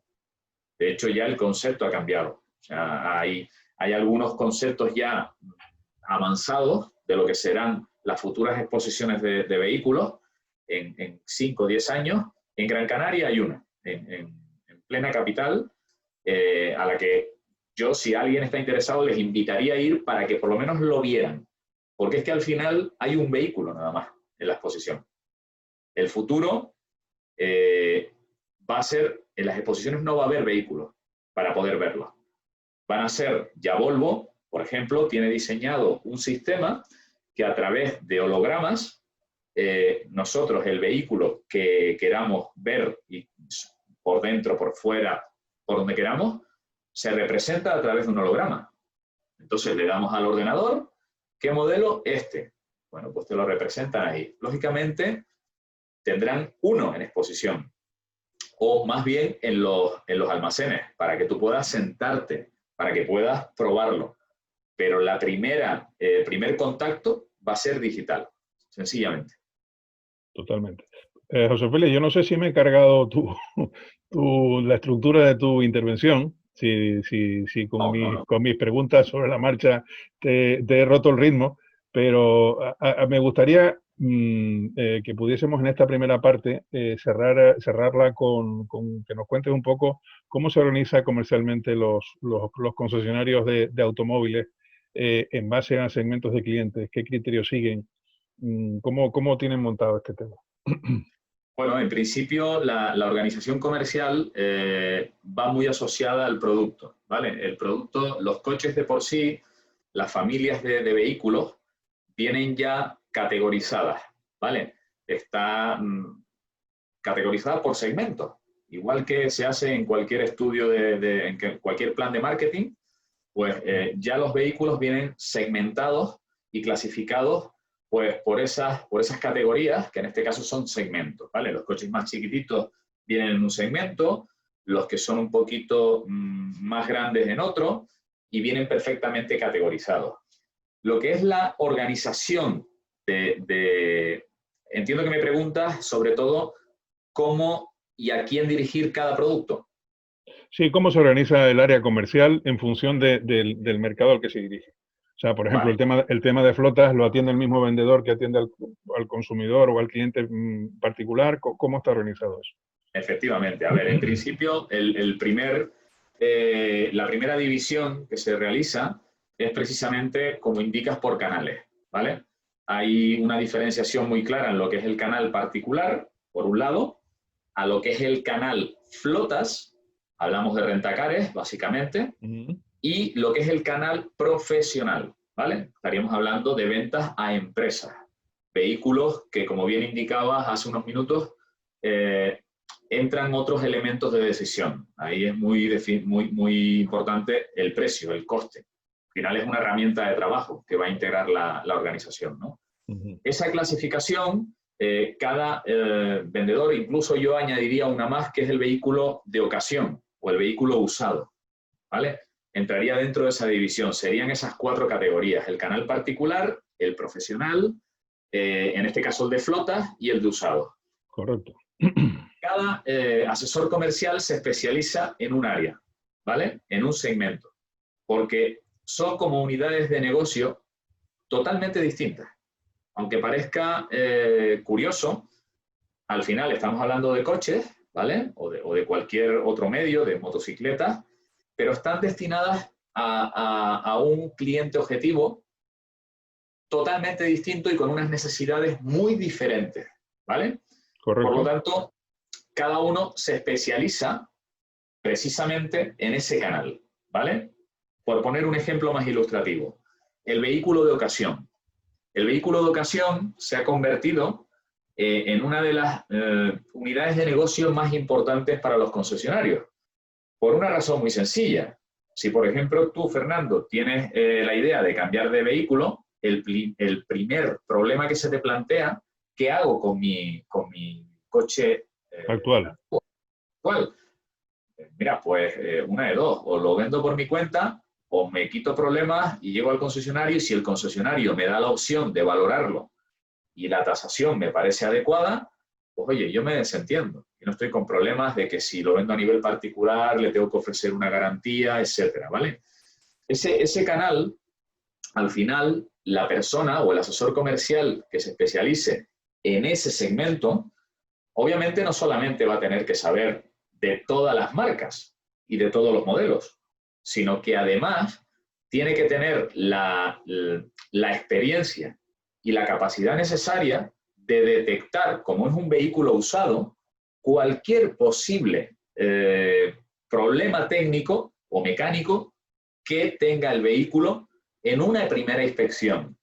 De hecho, ya el concepto ha cambiado. O sea, hay algunos conceptos ya avanzados de lo que serán las futuras exposiciones de vehículos en 5 o 10 años. En Gran Canaria hay una, en plena capital, a la que yo, si alguien está interesado, les invitaría a ir para que por lo menos lo vieran. Porque es que al final hay un vehículo nada más en la exposición. El futuro va a ser, en las exposiciones no va a haber vehículos para poder verlos. Van a ser, ya Volvo, por ejemplo, tiene diseñado un sistema que a través de hologramas, nosotros el vehículo que queramos ver y por dentro, por fuera, por donde queramos, se representa a través de un holograma. Entonces le damos al ordenador, ¿qué modelo? Este. Bueno, pues te lo representan ahí. Lógicamente tendrán uno en exposición o más bien en los almacenes para que tú puedas sentarte, para que puedas probarlo. Pero el primer contacto va a ser digital, sencillamente. Totalmente. José Félix, yo no sé si me he cargado la estructura de tu intervención, si con mis preguntas sobre la marcha te he roto el ritmo, pero me gustaría que pudiésemos en esta primera parte cerrarla con que nos cuentes un poco cómo se organiza comercialmente los concesionarios de automóviles en base a segmentos de clientes, qué criterios siguen, cómo tienen montado este tema. Bueno, en principio la organización comercial va muy asociada al producto, ¿vale? El producto, los coches de por sí, las familias de vehículos vienen ya categorizadas, ¿vale? Está categorizada por segmentos, igual que se hace en cualquier estudio en cualquier plan de marketing, pues ya los vehículos vienen segmentados y clasificados pues por esas categorías, que en este caso son segmentos, ¿vale? Los coches más chiquititos vienen en un segmento, los que son un poquito más grandes en otro, y vienen perfectamente categorizados. Lo que es la organización entiendo que me preguntas sobre todo cómo y a quién dirigir cada producto. Sí, cómo se organiza el área comercial en función del mercado al que se dirige. O sea, por ejemplo, Vale. el tema de flotas lo atiende el mismo vendedor que atiende al consumidor o al cliente particular. ¿Cómo está organizado eso? Efectivamente. A ver, en principio, la primera división que se realiza es precisamente, como indicas, por canales, ¿vale? Hay una diferenciación muy clara en lo que es el canal particular, por un lado, a lo que es el canal flotas, hablamos de rentacares, básicamente, y lo que es el canal profesional, ¿vale? Estaríamos hablando de ventas a empresas, vehículos que, como bien indicabas hace unos minutos, entran otros elementos de decisión. Ahí es muy importante el precio, el coste. Al final es una herramienta de trabajo que va a integrar la organización, ¿no? Esa clasificación, cada vendedor, incluso yo añadiría una más, que es el vehículo de ocasión o el vehículo usado, ¿vale? Entraría dentro de esa división. Serían esas 4 categorías: el canal particular, el profesional, en este caso el de flotas, y el de usado. Correcto. Cada asesor comercial se especializa en un área, ¿vale? En un segmento, porque son como unidades de negocio totalmente distintas. Aunque parezca curioso, al final estamos hablando de coches, ¿vale? O de cualquier otro medio, de motocicletas, pero están destinadas a un cliente objetivo totalmente distinto y con unas necesidades muy diferentes, ¿vale? Correcto. Por lo tanto, cada uno se especializa precisamente en ese canal, ¿vale? Por poner un ejemplo más ilustrativo, el vehículo de ocasión. El vehículo de ocasión se ha convertido en una de las unidades de negocio más importantes para los concesionarios, por una razón muy sencilla. Si, por ejemplo, tú, Fernando, tienes la idea de cambiar de vehículo, el primer problema que se te plantea, ¿qué hago con mi coche actual? Mira, pues una de dos: o lo vendo por mi cuenta, o me quito problemas y llego al concesionario, y si el concesionario me da la opción de valorarlo y la tasación me parece adecuada, pues oye, yo me desentiendo. Y no estoy con problemas de que si lo vendo a nivel particular le tengo que ofrecer una garantía, etcétera, ¿vale? Ese canal, al final, la persona o el asesor comercial que se especialice en ese segmento, obviamente no solamente va a tener que saber de todas las marcas y de todos los modelos, sino que además tiene que tener la experiencia y la capacidad necesaria de detectar, como es un vehículo usado, cualquier posible problema técnico o mecánico que tenga el vehículo en una primera inspección,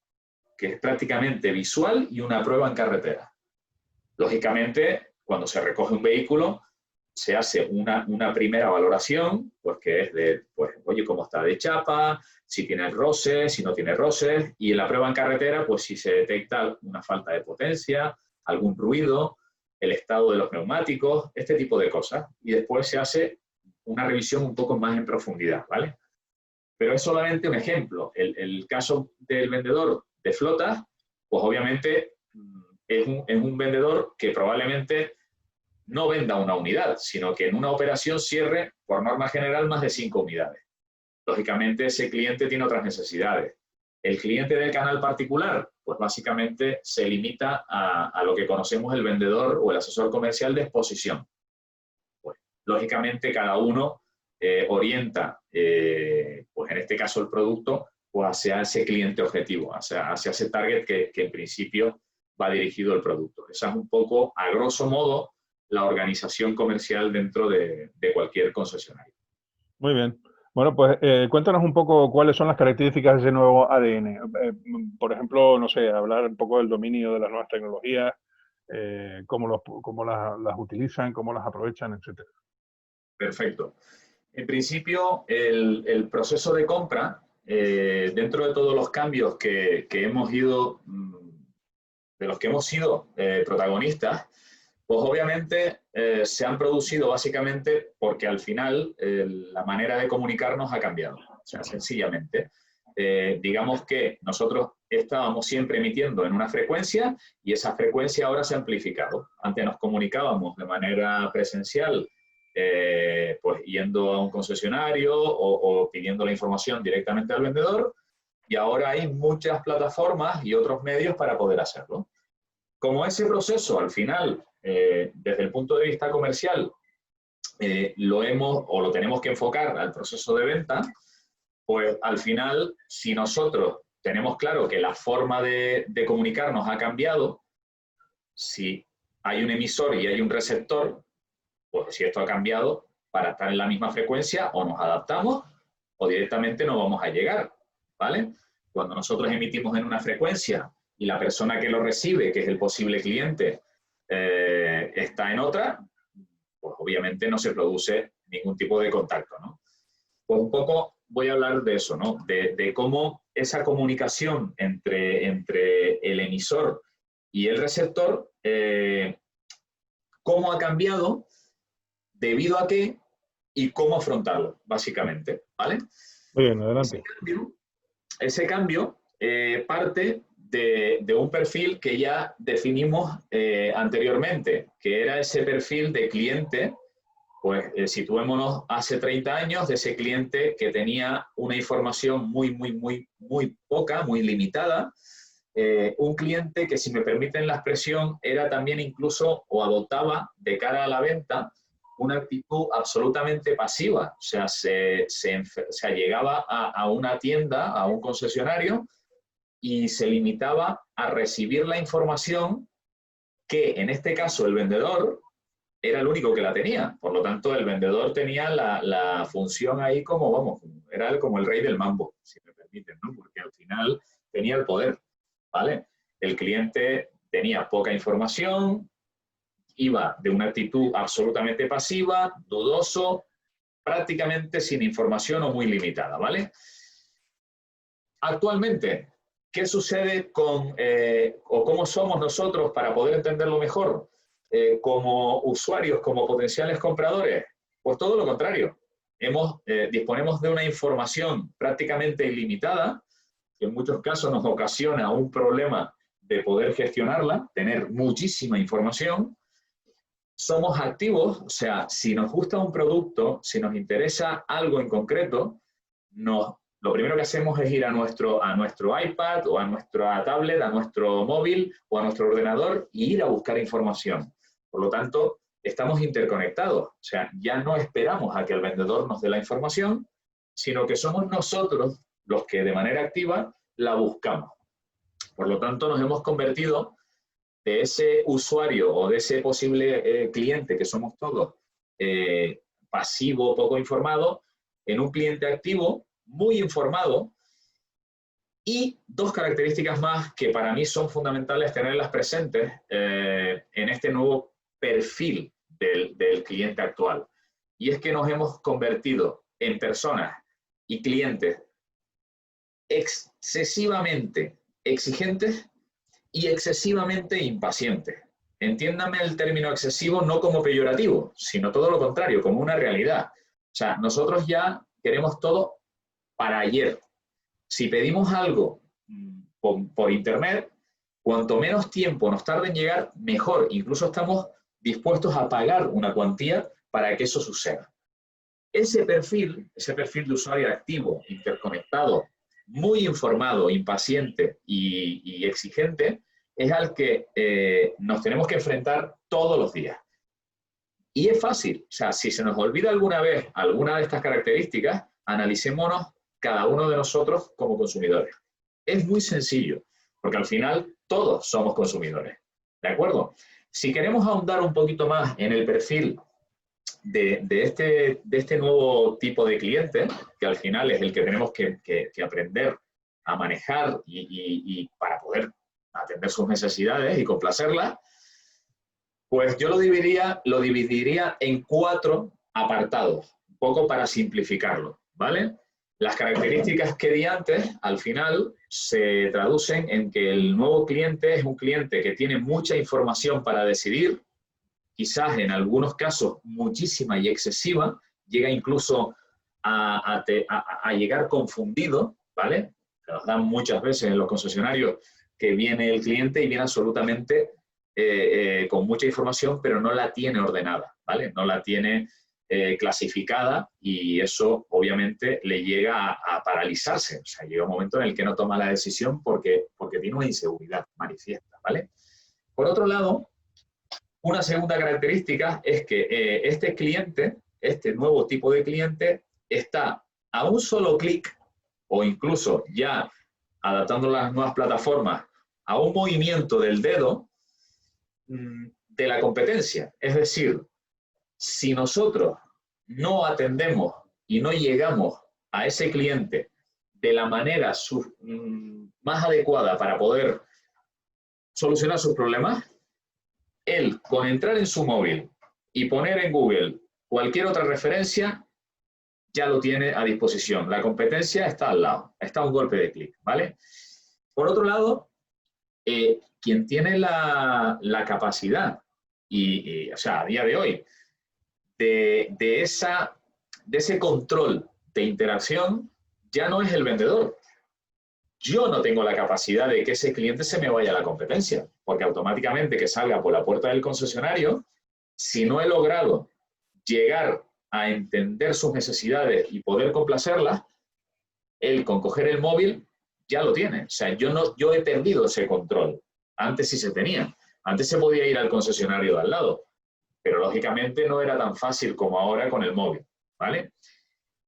que es prácticamente visual, y una prueba en carretera. Lógicamente, cuando se recoge un vehículo, se hace una primera valoración, pues que es de, pues, oye, cómo está de chapa, si tiene roces, si no tiene roces, y en la prueba en carretera, pues si se detecta una falta de potencia, algún ruido, el estado de los neumáticos, este tipo de cosas. Y después se hace una revisión un poco más en profundidad, ¿vale? Pero es solamente un ejemplo. El caso del vendedor de flotas, pues obviamente es un vendedor que probablemente no venda una unidad, sino que en una operación cierre, por norma general, más de 5 unidades. Lógicamente, ese cliente tiene otras necesidades. El cliente del canal particular, pues básicamente se limita a lo que conocemos el vendedor o el asesor comercial de exposición. Pues, lógicamente, cada uno orienta, pues en este caso el producto, pues hacia ese cliente objetivo, hacia ese target que en principio va dirigido el producto. Esa es un poco, a grosso modo, la organización comercial dentro de cualquier concesionario. Muy bien. Bueno, pues cuéntanos un poco cuáles son las características de ese nuevo ADN. Por ejemplo, no sé, hablar un poco del dominio de las nuevas tecnologías, cómo las utilizan, cómo las aprovechan, etcétera. Perfecto. En principio, el proceso de compra, dentro de todos los cambios que hemos ido, de los que hemos sido protagonistas, pues obviamente se han producido básicamente porque al final la manera de comunicarnos ha cambiado. O sea, sencillamente, digamos que nosotros estábamos siempre emitiendo en una frecuencia y esa frecuencia ahora se ha amplificado. Antes nos comunicábamos de manera presencial, pues yendo a un concesionario o pidiendo la información directamente al vendedor, y ahora hay muchas plataformas y otros medios para poder hacerlo. Como ese proceso al final, desde el punto de vista comercial, lo tenemos que enfocar al proceso de venta, pues al final, si nosotros tenemos claro que la forma de comunicarnos ha cambiado, si hay un emisor y hay un receptor, pues si esto ha cambiado, para estar en la misma frecuencia o nos adaptamos o directamente no vamos a llegar, ¿vale? Cuando nosotros emitimos en una frecuencia y la persona que lo recibe, que es el posible cliente, está en otra, pues obviamente no se produce ningún tipo de contacto, ¿no? Pues un poco voy a hablar de eso, ¿no? De cómo esa comunicación entre el emisor y el receptor, cómo ha cambiado, debido a qué y cómo afrontarlo, básicamente, ¿vale? Muy bien, adelante. Ese cambio parte de un perfil que ya definimos anteriormente, que era ese perfil de cliente, pues situémonos hace 30 años, de ese cliente que tenía una información muy poca, muy limitada, un cliente que, si me permiten la expresión, era también incluso o adoptaba de cara a la venta una actitud absolutamente pasiva. O sea, se llegaba a una tienda, a un concesionario, y se limitaba a recibir la información que, en este caso, el vendedor era el único que la tenía. Por lo tanto, el vendedor tenía la función ahí como, vamos, era como el rey del mambo, si me permiten, ¿no? Porque al final tenía el poder, ¿vale? El cliente tenía poca información, iba de una actitud absolutamente pasiva, dudoso, prácticamente sin información o muy limitada, ¿vale? Actualmente, ¿qué sucede o cómo somos nosotros para poder entenderlo mejor? Como usuarios, como potenciales compradores, pues todo lo contrario. Disponemos de una información prácticamente ilimitada, que en muchos casos nos ocasiona un problema de poder gestionarla, tener muchísima información. Somos activos, o sea, si nos gusta un producto, si nos interesa algo en concreto, lo primero que hacemos es ir a nuestro iPad o a nuestra tablet, a nuestro móvil o a nuestro ordenador e ir a buscar información. Por lo tanto, estamos interconectados. O sea, ya no esperamos a que el vendedor nos dé la información, sino que somos nosotros los que de manera activa la buscamos. Por lo tanto, nos hemos convertido de ese usuario o de ese posible cliente que somos todos, pasivo, poco informado, en un cliente activo, muy informado. Y dos características más que para mí son fundamentales tenerlas presentes en este nuevo perfil del cliente actual. Y es que nos hemos convertido en personas y clientes excesivamente exigentes y excesivamente impacientes. Entiéndame el término excesivo no como peyorativo, sino todo lo contrario, como una realidad. O sea, nosotros ya queremos todo para ayer. Si pedimos algo por internet, cuanto menos tiempo nos tarde en llegar, mejor. Incluso estamos dispuestos a pagar una cuantía para que eso suceda. Ese perfil de usuario activo, interconectado, muy informado, impaciente y exigente es al que nos tenemos que enfrentar todos los días. Y es fácil, o sea, si se nos olvida alguna vez alguna de estas características, analicémonos cada uno de nosotros como consumidores. Es muy sencillo, porque al final todos somos consumidores, ¿de acuerdo? Si queremos ahondar un poquito más en el perfil de este nuevo tipo de cliente, que al final es el que tenemos que aprender a manejar y para poder atender sus necesidades y complacerlas, pues yo lo dividiría en 4 apartados, un poco para simplificarlo, ¿vale? Las características que di antes, al final, se traducen en que el nuevo cliente es un cliente que tiene mucha información para decidir, quizás en algunos casos muchísima y excesiva, llega incluso a llegar confundido, ¿vale? Se nos dan muchas veces en los concesionarios que viene el cliente y viene absolutamente con mucha información, pero no la tiene ordenada, ¿vale? No la tiene clasificada y eso obviamente le llega a paralizarse. O sea, llega un momento en el que no toma la decisión porque tiene una inseguridad manifiesta, ¿vale? Por otro lado, una segunda característica es que este cliente, este nuevo tipo de cliente, está a un solo clic o incluso ya adaptando las nuevas plataformas a un movimiento del dedo de la competencia. Es decir, si nosotros no atendemos y no llegamos a ese cliente de la manera más adecuada para poder solucionar sus problemas, él, con entrar en su móvil y poner en Google cualquier otra referencia, ya lo tiene a disposición. La competencia está al lado, está a un golpe de clic, ¿vale? Por otro lado, quien tiene la capacidad, o sea, a día de hoy, de ese control de interacción, ya no es el vendedor. Yo no tengo la capacidad de que ese cliente se me vaya a la competencia, porque automáticamente que salga por la puerta del concesionario, si no he logrado llegar a entender sus necesidades y poder complacerlas, él con coger el móvil ya lo tiene. O sea, yo he perdido ese control. Antes sí se tenía. Antes se podía ir al concesionario de al lado, pero lógicamente no era tan fácil como ahora con el móvil, ¿vale?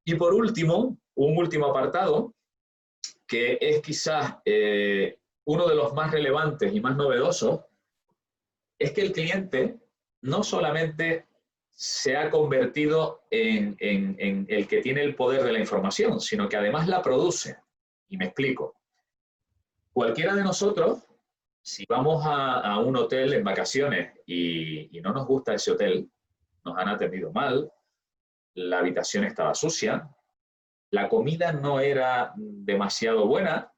Y por último, un último apartado, que es quizás uno de los más relevantes y más novedosos, es que el cliente no solamente se ha convertido en el que tiene el poder de la información, sino que además la produce. Y me explico. Cualquiera de nosotros, si vamos a un hotel en vacaciones y no nos gusta ese hotel, nos han atendido mal, la habitación estaba sucia, la comida no era demasiado buena,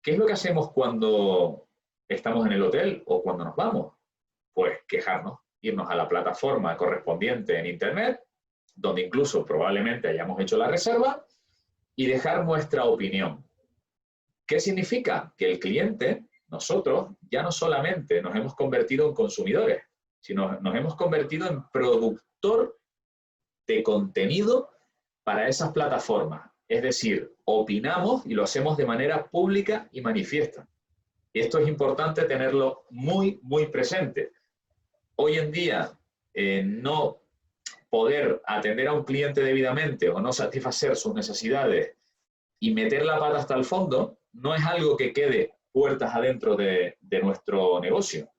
¿qué es lo que hacemos cuando estamos en el hotel o cuando nos vamos? Pues quejarnos, irnos a la plataforma correspondiente en Internet, donde incluso probablemente hayamos hecho la reserva, y dejar nuestra opinión. ¿Qué significa? Que el cliente, nosotros, ya no solamente nos hemos convertido en consumidores, sino nos hemos convertido en productor de contenido para esas plataformas. Es decir, opinamos y lo hacemos de manera pública y manifiesta. Y esto es importante tenerlo muy, muy presente. Hoy en día, no poder atender a un cliente debidamente o no satisfacer sus necesidades y meter la pata hasta el fondo, no es algo que quede puertas adentro de nuestro negocio,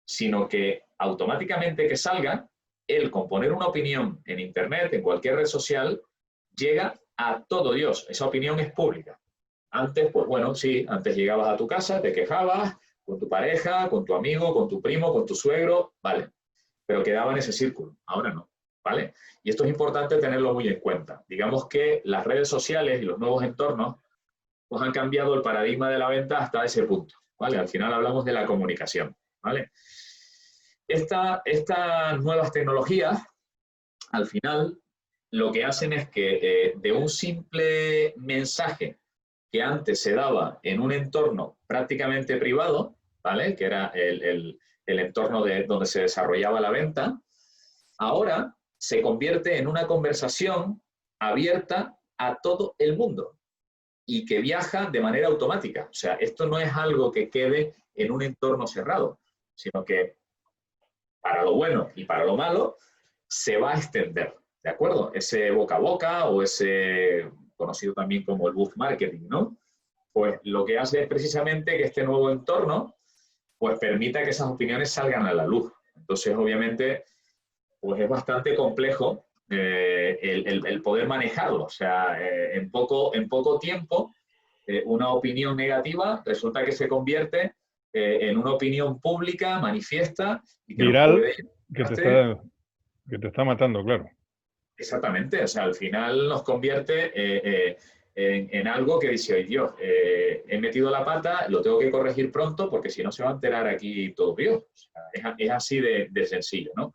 sino que automáticamente que salga, el componer una opinión en Internet, en cualquier red social, llega a todo Dios. Esa opinión es pública. Antes, pues bueno, sí, antes llegabas a tu casa, te quejabas con tu pareja, con tu amigo, con tu primo, con tu suegro, vale, pero quedaba en ese círculo. Ahora no, ¿vale? Y esto es importante tenerlo muy en cuenta. Digamos que las redes sociales y los nuevos entornos pues han cambiado el paradigma de la venta hasta ese punto, ¿vale? Al final hablamos de la comunicación, ¿vale? Estas nuevas tecnologías, al final, lo que hacen es que de un simple mensaje que antes se daba en un entorno prácticamente privado, ¿vale? Que era el entorno donde se desarrollaba la venta, ahora se convierte en una conversación abierta a todo el mundo. y que viaja de manera automática. O sea, esto no es algo que quede en un entorno cerrado, sino que para lo bueno y para lo malo se va a extender, ¿de acuerdo? Ese boca a boca o ese conocido también como el buzz marketing, ¿no? Pues lo que hace es precisamente que este nuevo entorno pues permita que esas opiniones salgan a la luz. Entonces, obviamente, pues es bastante complejo el poder manejarlo. O sea, en poco tiempo, una opinión negativa resulta que se convierte en una opinión pública, manifiesta, y que nos Viral, puede... que te está matando, claro. Exactamente, o sea, al final nos convierte en algo que dice, oye Dios, he metido la pata, lo tengo que corregir pronto porque si no se va a enterar aquí todo Dios. O sea, es así de sencillo, ¿no?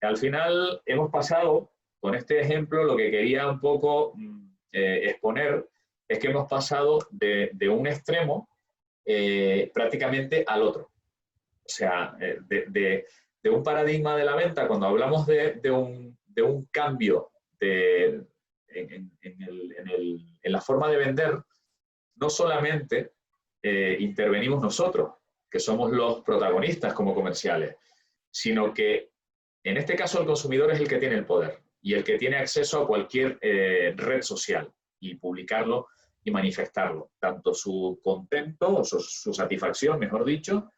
Al final hemos pasado, con este ejemplo, lo que quería un poco exponer es que hemos pasado de un extremo prácticamente al otro. O sea, de un paradigma de la venta, cuando hablamos de un cambio en la forma de vender, no solamente intervenimos nosotros, que somos los protagonistas como comerciales, sino que en este caso el consumidor es el que tiene el poder y el que tiene acceso a cualquier red social y publicarlo y manifestarlo, tanto su contento o su satisfacción, mejor dicho,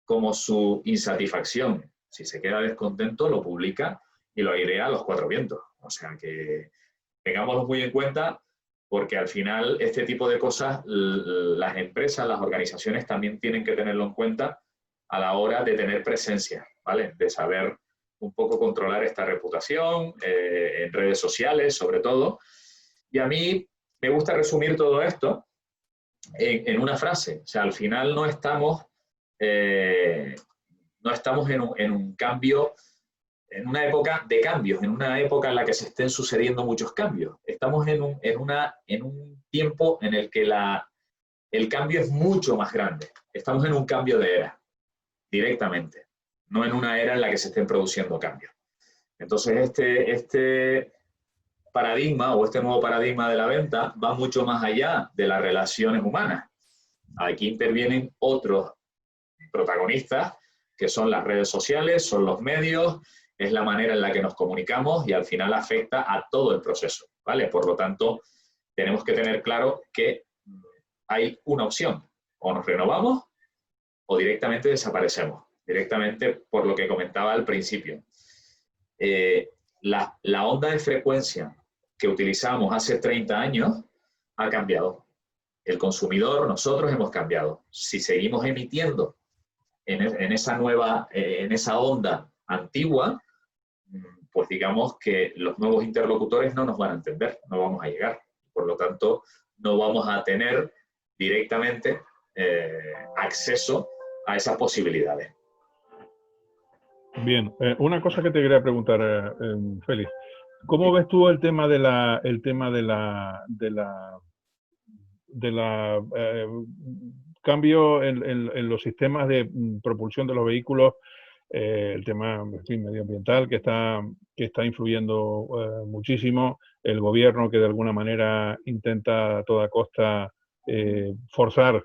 como su insatisfacción. Si se queda descontento, lo publica y lo airea a los cuatro vientos. O sea que tengámoslo muy en cuenta porque al final este tipo de cosas las empresas, las organizaciones también tienen que tenerlo en cuenta a la hora de tener presencia, ¿vale? De saber un poco controlar esta reputación en redes sociales, sobre todo. Y a mí me gusta resumir todo esto en una frase. O sea, al final no estamos en un cambio, en una época de cambios, en una época en la que se estén sucediendo muchos cambios. Estamos en un tiempo en el que el cambio es mucho más grande. Estamos en un cambio de era, directamente, no en una era en la que se estén produciendo cambios. Entonces, este paradigma o este nuevo paradigma de la venta va mucho más allá de las relaciones humanas. Aquí intervienen otros protagonistas, que son las redes sociales, son los medios, es la manera en la que nos comunicamos y al final afecta a todo el proceso, ¿vale? Por lo tanto, tenemos que tener claro que hay una opción, o nos renovamos o directamente desaparecemos, directamente por lo que comentaba al principio. La onda de frecuencia que utilizamos hace 30 años ha cambiado. El consumidor, nosotros hemos cambiado. Si seguimos emitiendo en esa onda antigua, pues digamos que los nuevos interlocutores no nos van a entender, no vamos a llegar. Por lo tanto, no vamos a tener directamente acceso a esas posibilidades. Bien, una cosa que te quería preguntar, Félix. ¿Cómo ves tú el tema de la cambio en los sistemas de propulsión de los vehículos, el tema, en fin, medioambiental que está influyendo muchísimo, el gobierno que de alguna manera intenta a toda costa forzar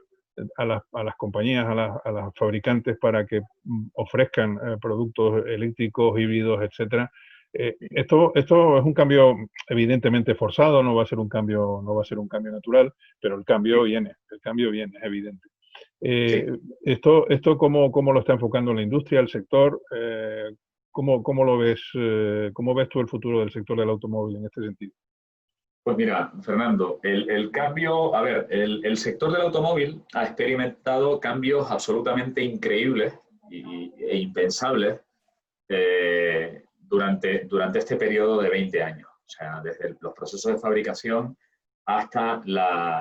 a las compañías, a las fabricantes para que ofrezcan productos eléctricos, híbridos, etcétera? Esto es un cambio evidentemente forzado, no va a ser un cambio natural, pero el cambio viene, es evidente. Sí. Esto ¿cómo lo está enfocando la industria, el sector? ¿Cómo lo ves? ¿Cómo ves tú el futuro del sector del automóvil en este sentido? Pues mira, Fernando, el cambio, a ver, el sector del automóvil ha experimentado cambios absolutamente increíbles e impensables durante este periodo de 20 años. O sea, desde los procesos de fabricación hasta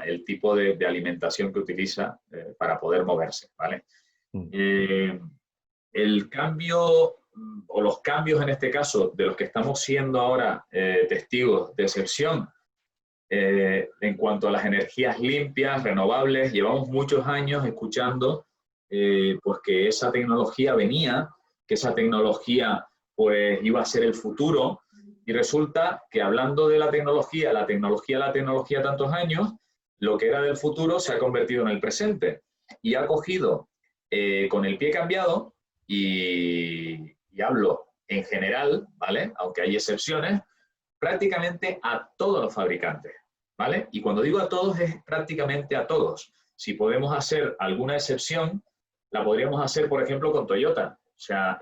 el tipo de alimentación que utiliza para poder moverse, ¿vale? El cambio, o los cambios en este caso, de los que estamos siendo ahora testigos de excepción, en cuanto a las energías limpias, renovables, llevamos muchos años escuchando pues que esa tecnología venía, que esa tecnología pues iba a ser el futuro, y resulta que hablando de la tecnología tantos años, lo que era del futuro se ha convertido en el presente y ha cogido con el pie cambiado, y hablo en general, ¿vale? Aunque hay excepciones, prácticamente a todos los fabricantes, ¿vale? Y cuando digo a todos es prácticamente a todos. Si podemos hacer alguna excepción, la podríamos hacer, por ejemplo, con Toyota. O sea,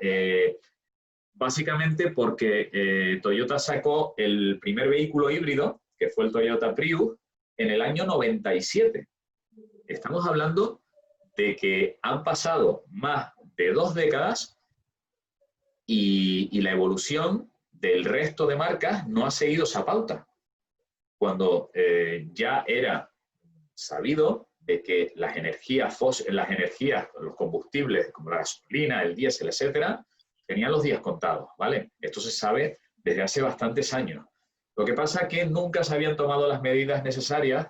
básicamente porque Toyota sacó el primer vehículo híbrido, que fue el Toyota Prius, en el año 97. Estamos hablando de que han pasado más de 2 décadas y la evolución del resto de marcas no ha seguido esa pauta. Cuando ya era sabido de que las energías, los combustibles como la gasolina, el diésel, etcétera, tenían los días contados, ¿vale? Esto se sabe desde hace bastantes años. Lo que pasa es que nunca se habían tomado las medidas necesarias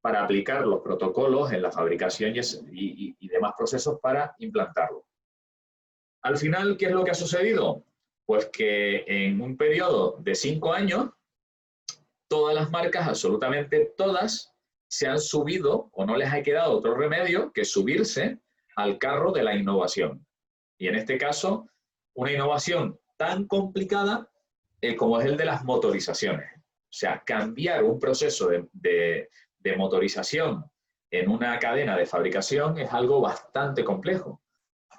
para aplicar los protocolos en la fabricación y demás procesos para implantarlo. Al final, ¿qué es lo que ha sucedido? Pues que en un periodo de 5 años, todas las marcas, absolutamente todas, se han subido o no les ha quedado otro remedio que subirse al carro de la innovación. Y en este caso, una innovación tan complicada como es el de las motorizaciones. O sea, cambiar un proceso de motorización en una cadena de fabricación es algo bastante complejo.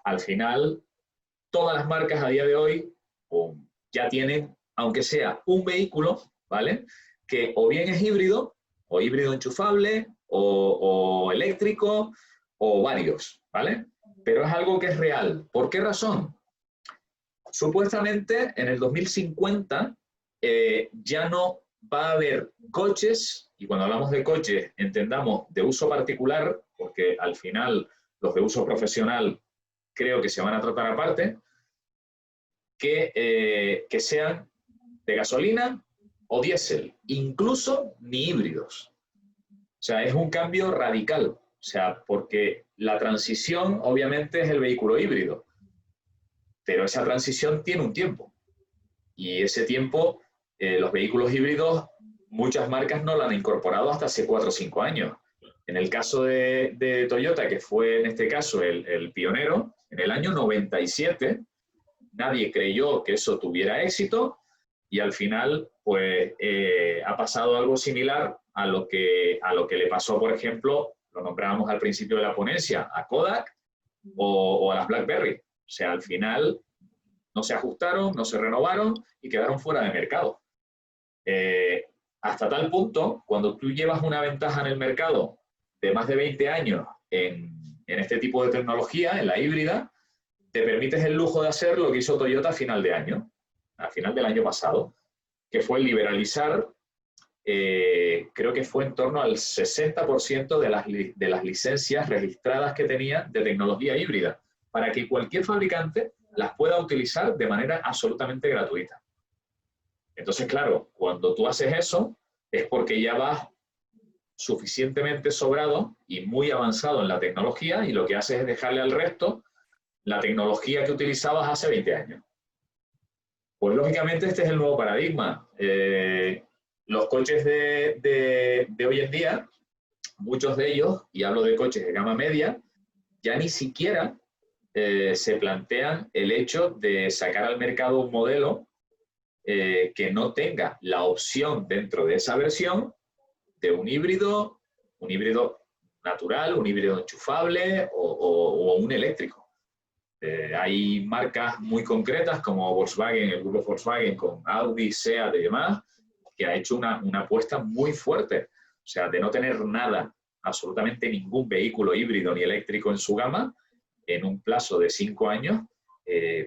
Al final, todas las marcas a día de hoy ya tienen, aunque sea un vehículo, ¿vale? Que o bien es híbrido, o híbrido enchufable, o eléctrico, o varios, ¿vale? Pero es algo que es real. ¿Por qué razón? Supuestamente en el 2050 ya no va a haber coches, y cuando hablamos de coches entendamos de uso particular, porque al final los de uso profesional creo que se van a tratar aparte, que sean de gasolina o diésel, incluso ni híbridos. O sea, es un cambio radical. O sea, porque la transición obviamente es el vehículo híbrido, pero esa transición tiene un tiempo. Y ese tiempo, los vehículos híbridos, muchas marcas no lo han incorporado hasta hace 4 o 5 años. En el caso de Toyota, que fue en este caso el pionero, en el año 97, nadie creyó que eso tuviera éxito y al final pues ha pasado algo similar a lo que le pasó, por ejemplo, lo nombrábamos al principio de la ponencia, a Kodak o a las BlackBerry. O sea, al final no se ajustaron, no se renovaron y quedaron fuera de mercado. Hasta tal punto, cuando tú llevas una ventaja en el mercado de más de 20 años en este tipo de tecnología, en la híbrida, te permites el lujo de hacer lo que hizo Toyota a final de año, a final del año pasado, que fue liberalizar, creo que fue en torno al 60% de las licencias registradas que tenía de tecnología híbrida, para que cualquier fabricante las pueda utilizar de manera absolutamente gratuita. Entonces, claro, cuando tú haces eso, es porque ya vas suficientemente sobrado y muy avanzado en la tecnología y lo que haces es dejarle al resto la tecnología que utilizabas hace 20 años. Pues lógicamente este es el nuevo paradigma. Los coches de hoy en día, muchos de ellos, y hablo de coches de gama media, ya ni siquiera se plantean el hecho de sacar al mercado un modelo que no tenga la opción dentro de esa versión de un híbrido natural, un híbrido enchufable o un eléctrico. Hay marcas muy concretas como Volkswagen, el grupo Volkswagen con Audi, Seat y demás, que ha hecho una apuesta muy fuerte. O sea, de no tener nada, absolutamente ningún vehículo híbrido ni eléctrico en su gama, en un plazo de 5 años,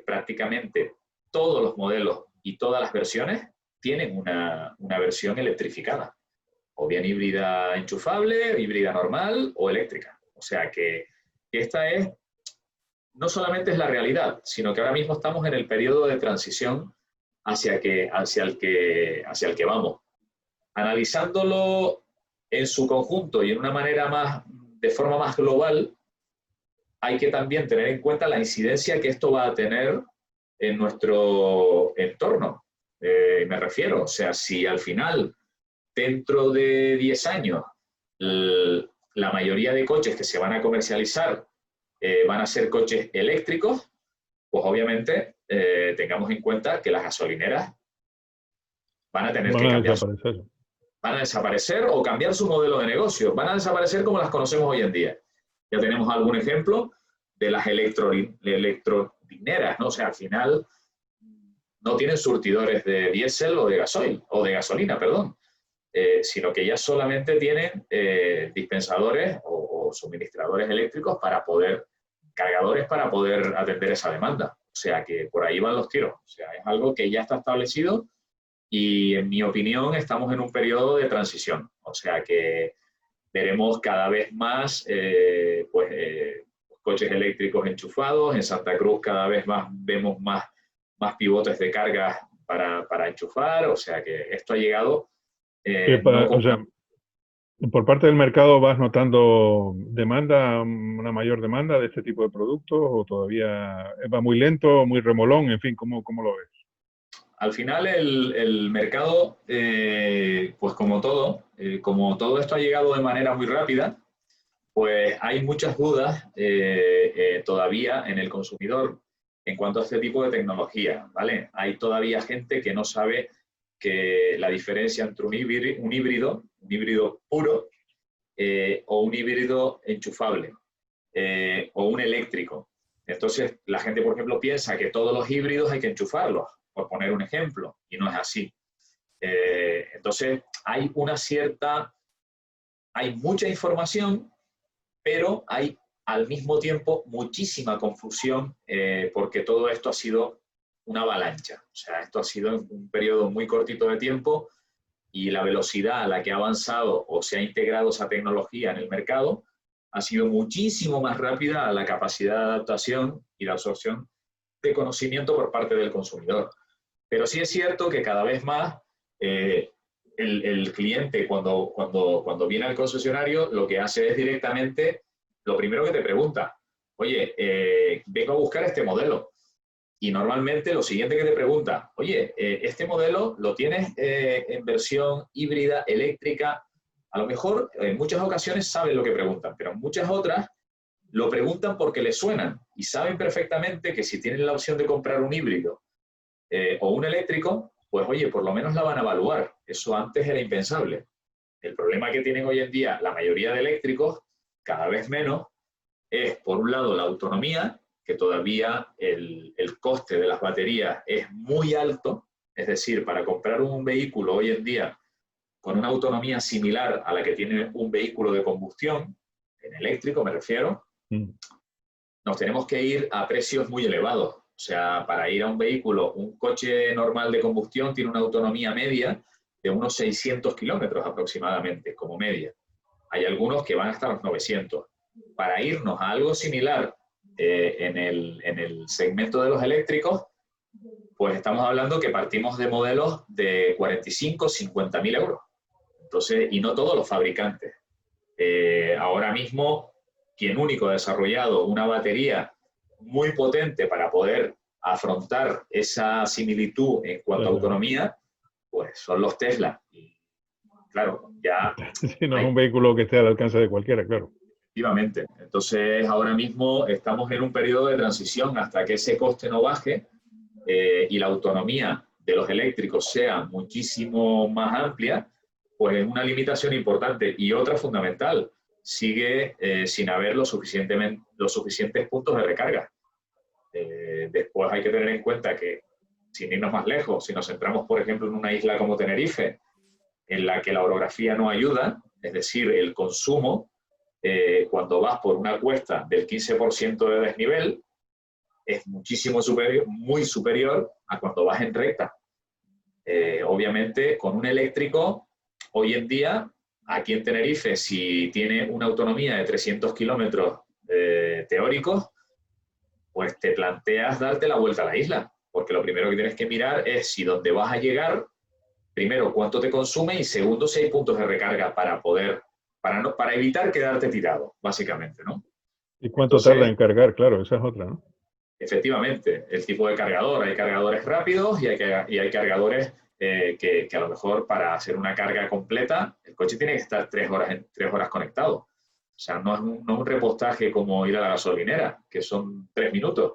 prácticamente todos los modelos y todas las versiones tienen una versión electrificada, o bien híbrida enchufable, híbrida normal o eléctrica. O sea que esta no solamente es la realidad, sino que ahora mismo estamos en el periodo de transición hacia el que vamos. Analizándolo en su conjunto y en una manera de forma más global, hay que también tener en cuenta la incidencia que esto va a tener en nuestro entorno. Me refiero, o sea, si al final, dentro de 10 años, la mayoría de coches que se van a comercializar van a ser coches eléctricos, pues obviamente tengamos en cuenta que las gasolineras van a tener Van que a cambiar, desaparecer. van a desaparecer o cambiar su modelo de negocio, van a desaparecer como las conocemos hoy en día. Ya tenemos algún ejemplo de las electrolineras, ¿no? O sea, al final no tienen surtidores de diésel o de gasoil, o de gasolina, perdón, sino que ya solamente tienen dispensadores o suministradores eléctricos para poder, cargadores para poder atender esa demanda. O sea que por ahí van los tiros. O sea, es algo que ya está establecido y en mi opinión estamos en un periodo de transición. O sea que veremos cada vez más coches eléctricos enchufados. En Santa Cruz cada vez más vemos más pivotes de carga para enchufar. O sea que esto ha llegado no O como sea, por parte del mercado, ¿vas notando demanda, una mayor demanda de este tipo de productos o todavía va muy lento, muy remolón? En fin, ¿cómo lo ves? al final el mercado, pues como todo esto ha llegado de manera muy rápida, pues hay muchas dudas todavía en el consumidor en cuanto a este tipo de tecnología, ¿vale? Hay todavía gente que no sabe que la diferencia entre un híbrido puro o un híbrido enchufable o un eléctrico. Entonces, la gente, por ejemplo, piensa que todos los híbridos hay que enchufarlos, por poner un ejemplo, y no es así. Entonces, hay mucha información, pero hay al mismo tiempo muchísima confusión porque todo esto ha sido una avalancha. O sea, esto ha sido en un periodo muy cortito de tiempo y la velocidad a la que ha avanzado o se ha integrado esa tecnología en el mercado ha sido muchísimo más rápida a la capacidad de adaptación y de absorción de conocimiento por parte del consumidor. Pero sí es cierto que cada vez más el cliente cuando viene al concesionario lo que hace es directamente, lo primero que te pregunta, oye, vengo a buscar este modelo. Y normalmente lo siguiente que te pregunta, oye, este modelo lo tienes en versión híbrida, eléctrica. A lo mejor en muchas ocasiones saben lo que preguntan, pero en muchas otras lo preguntan porque les suenan y saben perfectamente que si tienen la opción de comprar un híbrido o un eléctrico, pues oye, por lo menos la van a evaluar. Eso antes era impensable. El problema que tienen hoy en día la mayoría de eléctricos, cada vez menos, es por un lado la autonomía, que todavía el coste de las baterías es muy alto, es decir, para comprar un vehículo hoy en día con una autonomía similar a la que tiene un vehículo de combustión, en eléctrico me refiero, nos tenemos que ir a precios muy elevados. O sea, para ir a un vehículo, un coche normal de combustión tiene una autonomía media de unos 600 kilómetros aproximadamente, como media. Hay algunos que van hasta los 900. Para irnos a algo similar en el segmento de los eléctricos, pues estamos hablando que partimos de modelos de 45, 50 mil euros. Entonces, y no todos los fabricantes. Ahora mismo, quien único ha desarrollado una batería muy potente para poder afrontar esa similitud en cuanto a autonomía, pues son los Tesla. Y claro, ya... Si no es un vehículo que esté al alcance de cualquiera, claro. Efectivamente. Entonces, ahora mismo estamos en un periodo de transición hasta que ese coste no baje y la autonomía de los eléctricos sea muchísimo más amplia, pues es una limitación importante. Y otra fundamental, sigue sin haber los suficientes puntos de recarga. Después hay que tener en cuenta que, sin irnos más lejos, si nos centramos, por ejemplo, en una isla como Tenerife, en la que la orografía no ayuda, es decir, el consumo, cuando vas por una cuesta del 15% de desnivel, es muchísimo superior, muy superior a cuando vas en recta. Obviamente, con un eléctrico, hoy en día, aquí en Tenerife, si tiene una autonomía de 300 kilómetros teóricos, pues te planteas darte la vuelta a la isla, porque lo primero que tienes que mirar es si donde vas a llegar, primero, cuánto te consume y segundo, si hay puntos de recarga para evitar quedarte tirado, básicamente, ¿no? ¿Y cuánto tarda en cargar? Claro, esa es otra, ¿no? Efectivamente, el tipo de cargador. Hay cargadores rápidos y hay cargadores que a lo mejor para hacer una carga completa, el coche tiene que estar 3 horas conectado. O sea, no es un repostaje como ir a la gasolinera, que son 3 minutos.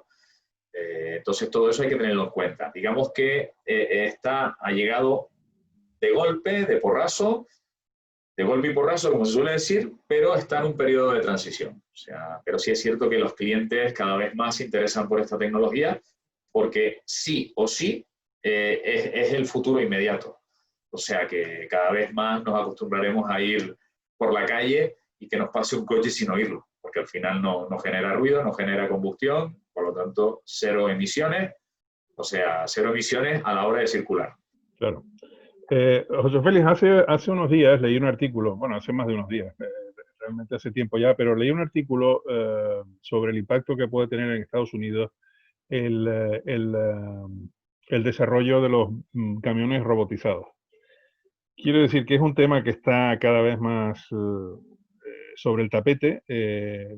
Entonces, todo eso hay que tenerlo en cuenta. Digamos que ha llegado de golpe, de golpe y porrazo, como se suele decir, pero está en un periodo de transición. O sea, pero sí es cierto que los clientes cada vez más se interesan por esta tecnología, porque sí o sí es el futuro inmediato. O sea que cada vez más nos acostumbraremos a ir por la calle y que nos pase un coche sin oírlo, porque al final no genera ruido, no genera combustión, por lo tanto, cero emisiones, o sea, cero emisiones a la hora de circular. Claro. José Félix, hace unos días leí un artículo, bueno, hace más de unos días, realmente hace tiempo ya, pero leí un artículo sobre el impacto que puede tener en Estados Unidos el desarrollo de los camiones robotizados. Quiero decir que es un tema que está cada vez más sobre el tapete.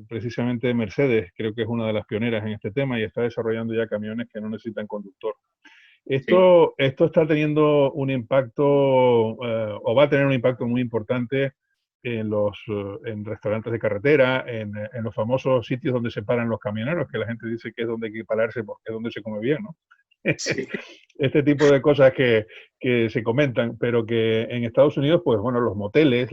Precisamente Mercedes creo que es una de las pioneras en este tema y está desarrollando ya camiones que no necesitan conductor. Esto está teniendo un impacto o va a tener un impacto muy importante en restaurantes de carretera, en los famosos sitios donde se paran los camioneros, que la gente dice que es donde hay que pararse porque es donde se come bien, ¿no? Sí. Este tipo de cosas que se comentan, pero que en Estados Unidos, pues bueno, los moteles,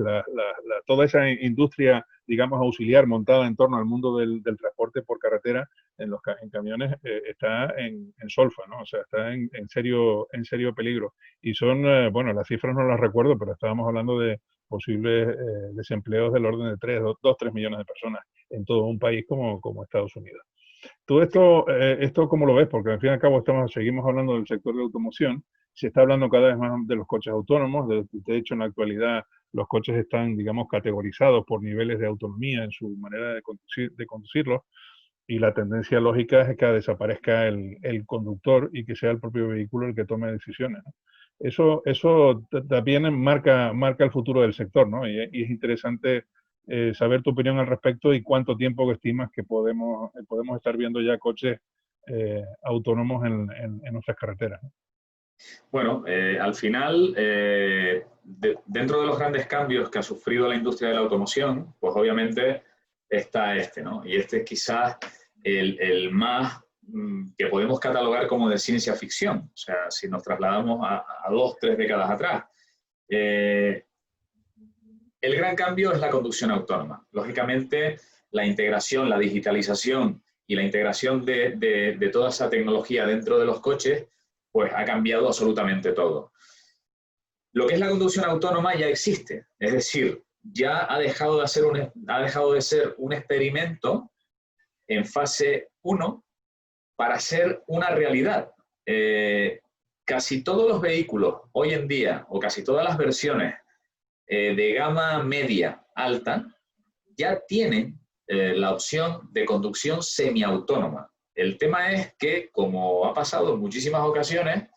toda esa industria, digamos, auxiliar montada en torno al mundo del transporte por carretera, en camiones, está en solfa, ¿no? O sea, está en serio peligro. Y son, bueno, las cifras no las recuerdo, pero estábamos hablando de posibles desempleos del orden de 3 millones de personas en todo un país como Estados Unidos. Tú esto ¿cómo lo ves? Porque al fin y al cabo seguimos hablando del sector de automoción, se está hablando cada vez más de los coches autónomos, de hecho en la actualidad los coches están, digamos, categorizados por niveles de autonomía en su manera de conducirlos, y la tendencia lógica es que desaparezca el conductor y que sea el propio vehículo el que tome decisiones, ¿no? Eso también marca el futuro del sector, ¿no? Y es interesante saber tu opinión al respecto y cuánto tiempo estimas que podemos estar viendo ya coches autónomos en nuestras carreteras, ¿no? Bueno, al final, dentro de los grandes cambios que ha sufrido la industria de la automoción, pues obviamente está ¿no? Y este es quizás el más que podemos catalogar como de ciencia ficción. O sea, si nos trasladamos a 2-3 décadas atrás. El gran cambio es la conducción autónoma. Lógicamente, la integración, la digitalización y la integración de toda esa tecnología dentro de los coches, pues ha cambiado absolutamente todo. Lo que es la conducción autónoma ya existe, es decir, ya ha dejado de ser un experimento en fase 1 para ser una realidad. Casi todos los vehículos hoy en día, o casi todas las versiones de gama media alta, ya tienen la opción de conducción semiautónoma. El tema es que, como ha pasado en muchísimas ocasiones,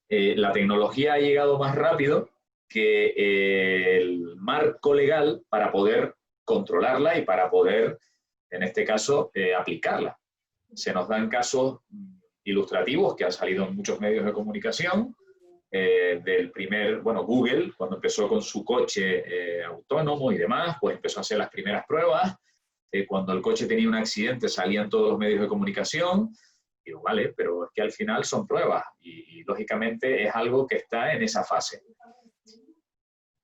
la tecnología ha llegado más rápido que el marco legal para poder controlarla y para poder, en este caso, aplicarla. Se nos dan casos ilustrativos que han salido en muchos medios de comunicación, del Google, cuando empezó con su coche autónomo y demás, pues empezó a hacer las primeras pruebas. Cuando el coche tenía un accidente salían todos los medios de comunicación. Digo, vale, pero es que al final son pruebas y lógicamente es algo que está en esa fase.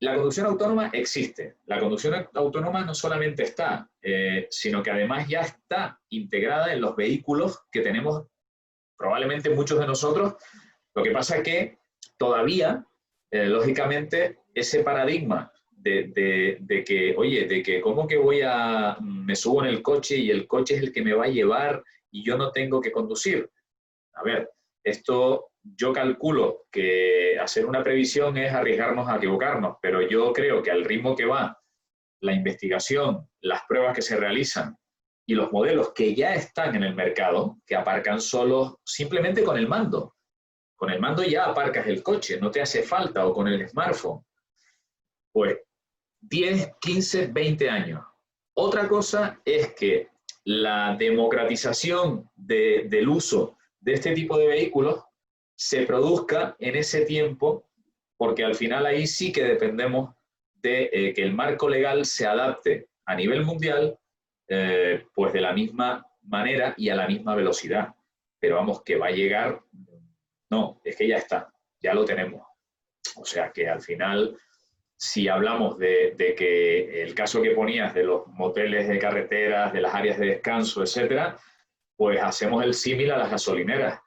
La conducción autónoma existe. La conducción autónoma no solamente está, sino que además ya está integrada en los vehículos que tenemos, probablemente muchos de nosotros. Lo que pasa es que todavía, lógicamente, ese paradigma de que cómo que me subo en el coche y el coche es el que me va a llevar y yo no tengo que conducir. A ver, esto yo calculo que hacer una previsión es arriesgarnos a equivocarnos, pero yo creo que al ritmo que va la investigación, las pruebas que se realizan y los modelos que ya están en el mercado, que aparcan solos simplemente con el mando. Con el mando ya aparcas el coche, no te hace falta, o con el smartphone. Pues 10, 15, 20 años. Otra cosa es que la democratización del uso de este tipo de vehículos se produzca en ese tiempo, porque al final ahí sí que dependemos de que el marco legal se adapte a nivel mundial, pues de la misma manera y a la misma velocidad. Pero vamos, que va a llegar, no, es que ya está, ya lo tenemos. O sea que al final, si hablamos de que el caso que ponías de los moteles de carreteras, de las áreas de descanso, etcétera, pues hacemos el símil a las gasolineras.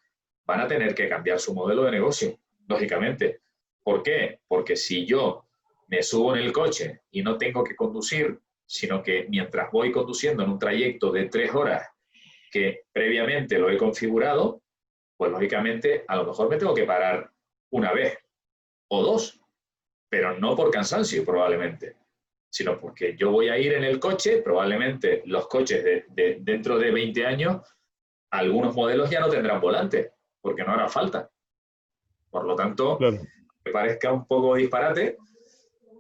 Van a tener que cambiar su modelo de negocio, lógicamente. ¿Por qué? Porque si yo me subo en el coche y no tengo que conducir, sino que mientras voy conduciendo en un trayecto de 3 horas que previamente lo he configurado, pues lógicamente a lo mejor me tengo que parar una vez o dos, pero no por cansancio probablemente, sino porque yo voy a ir en el coche, probablemente los coches dentro de 20 años, algunos modelos ya no tendrán volante, porque no hará falta. Por lo tanto, Claro. me parezca un poco disparate,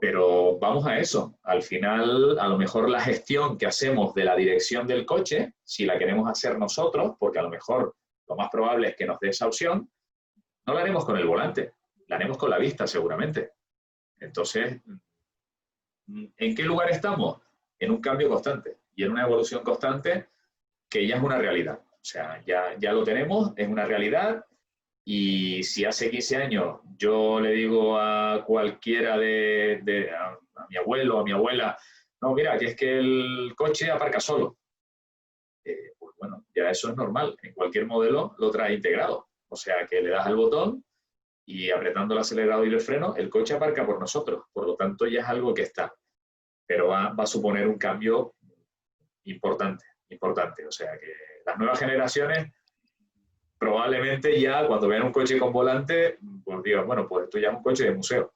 pero vamos a eso. Al final, a lo mejor la gestión que hacemos de la dirección del coche, si la queremos hacer nosotros, porque a lo mejor lo más probable es que nos dé esa opción, no la haremos con el volante, la haremos con la vista seguramente. Entonces, ¿en qué lugar estamos? En un cambio constante y en una evolución constante que ya es una realidad. O sea, ya lo tenemos, es una realidad. Y si hace 15 años yo le digo a cualquiera a mi abuelo o a mi abuela, no, mira, que es que el coche aparca solo. Pues bueno, ya eso es normal. En cualquier modelo lo trae integrado. O sea, que le das al botón y apretando el acelerador y el freno, el coche aparca por nosotros. Por lo tanto, ya es algo que está. Pero va a suponer un cambio importante. O sea, que las nuevas generaciones probablemente ya cuando vean un coche con volante, pues digan, bueno, pues esto ya es un coche de museo.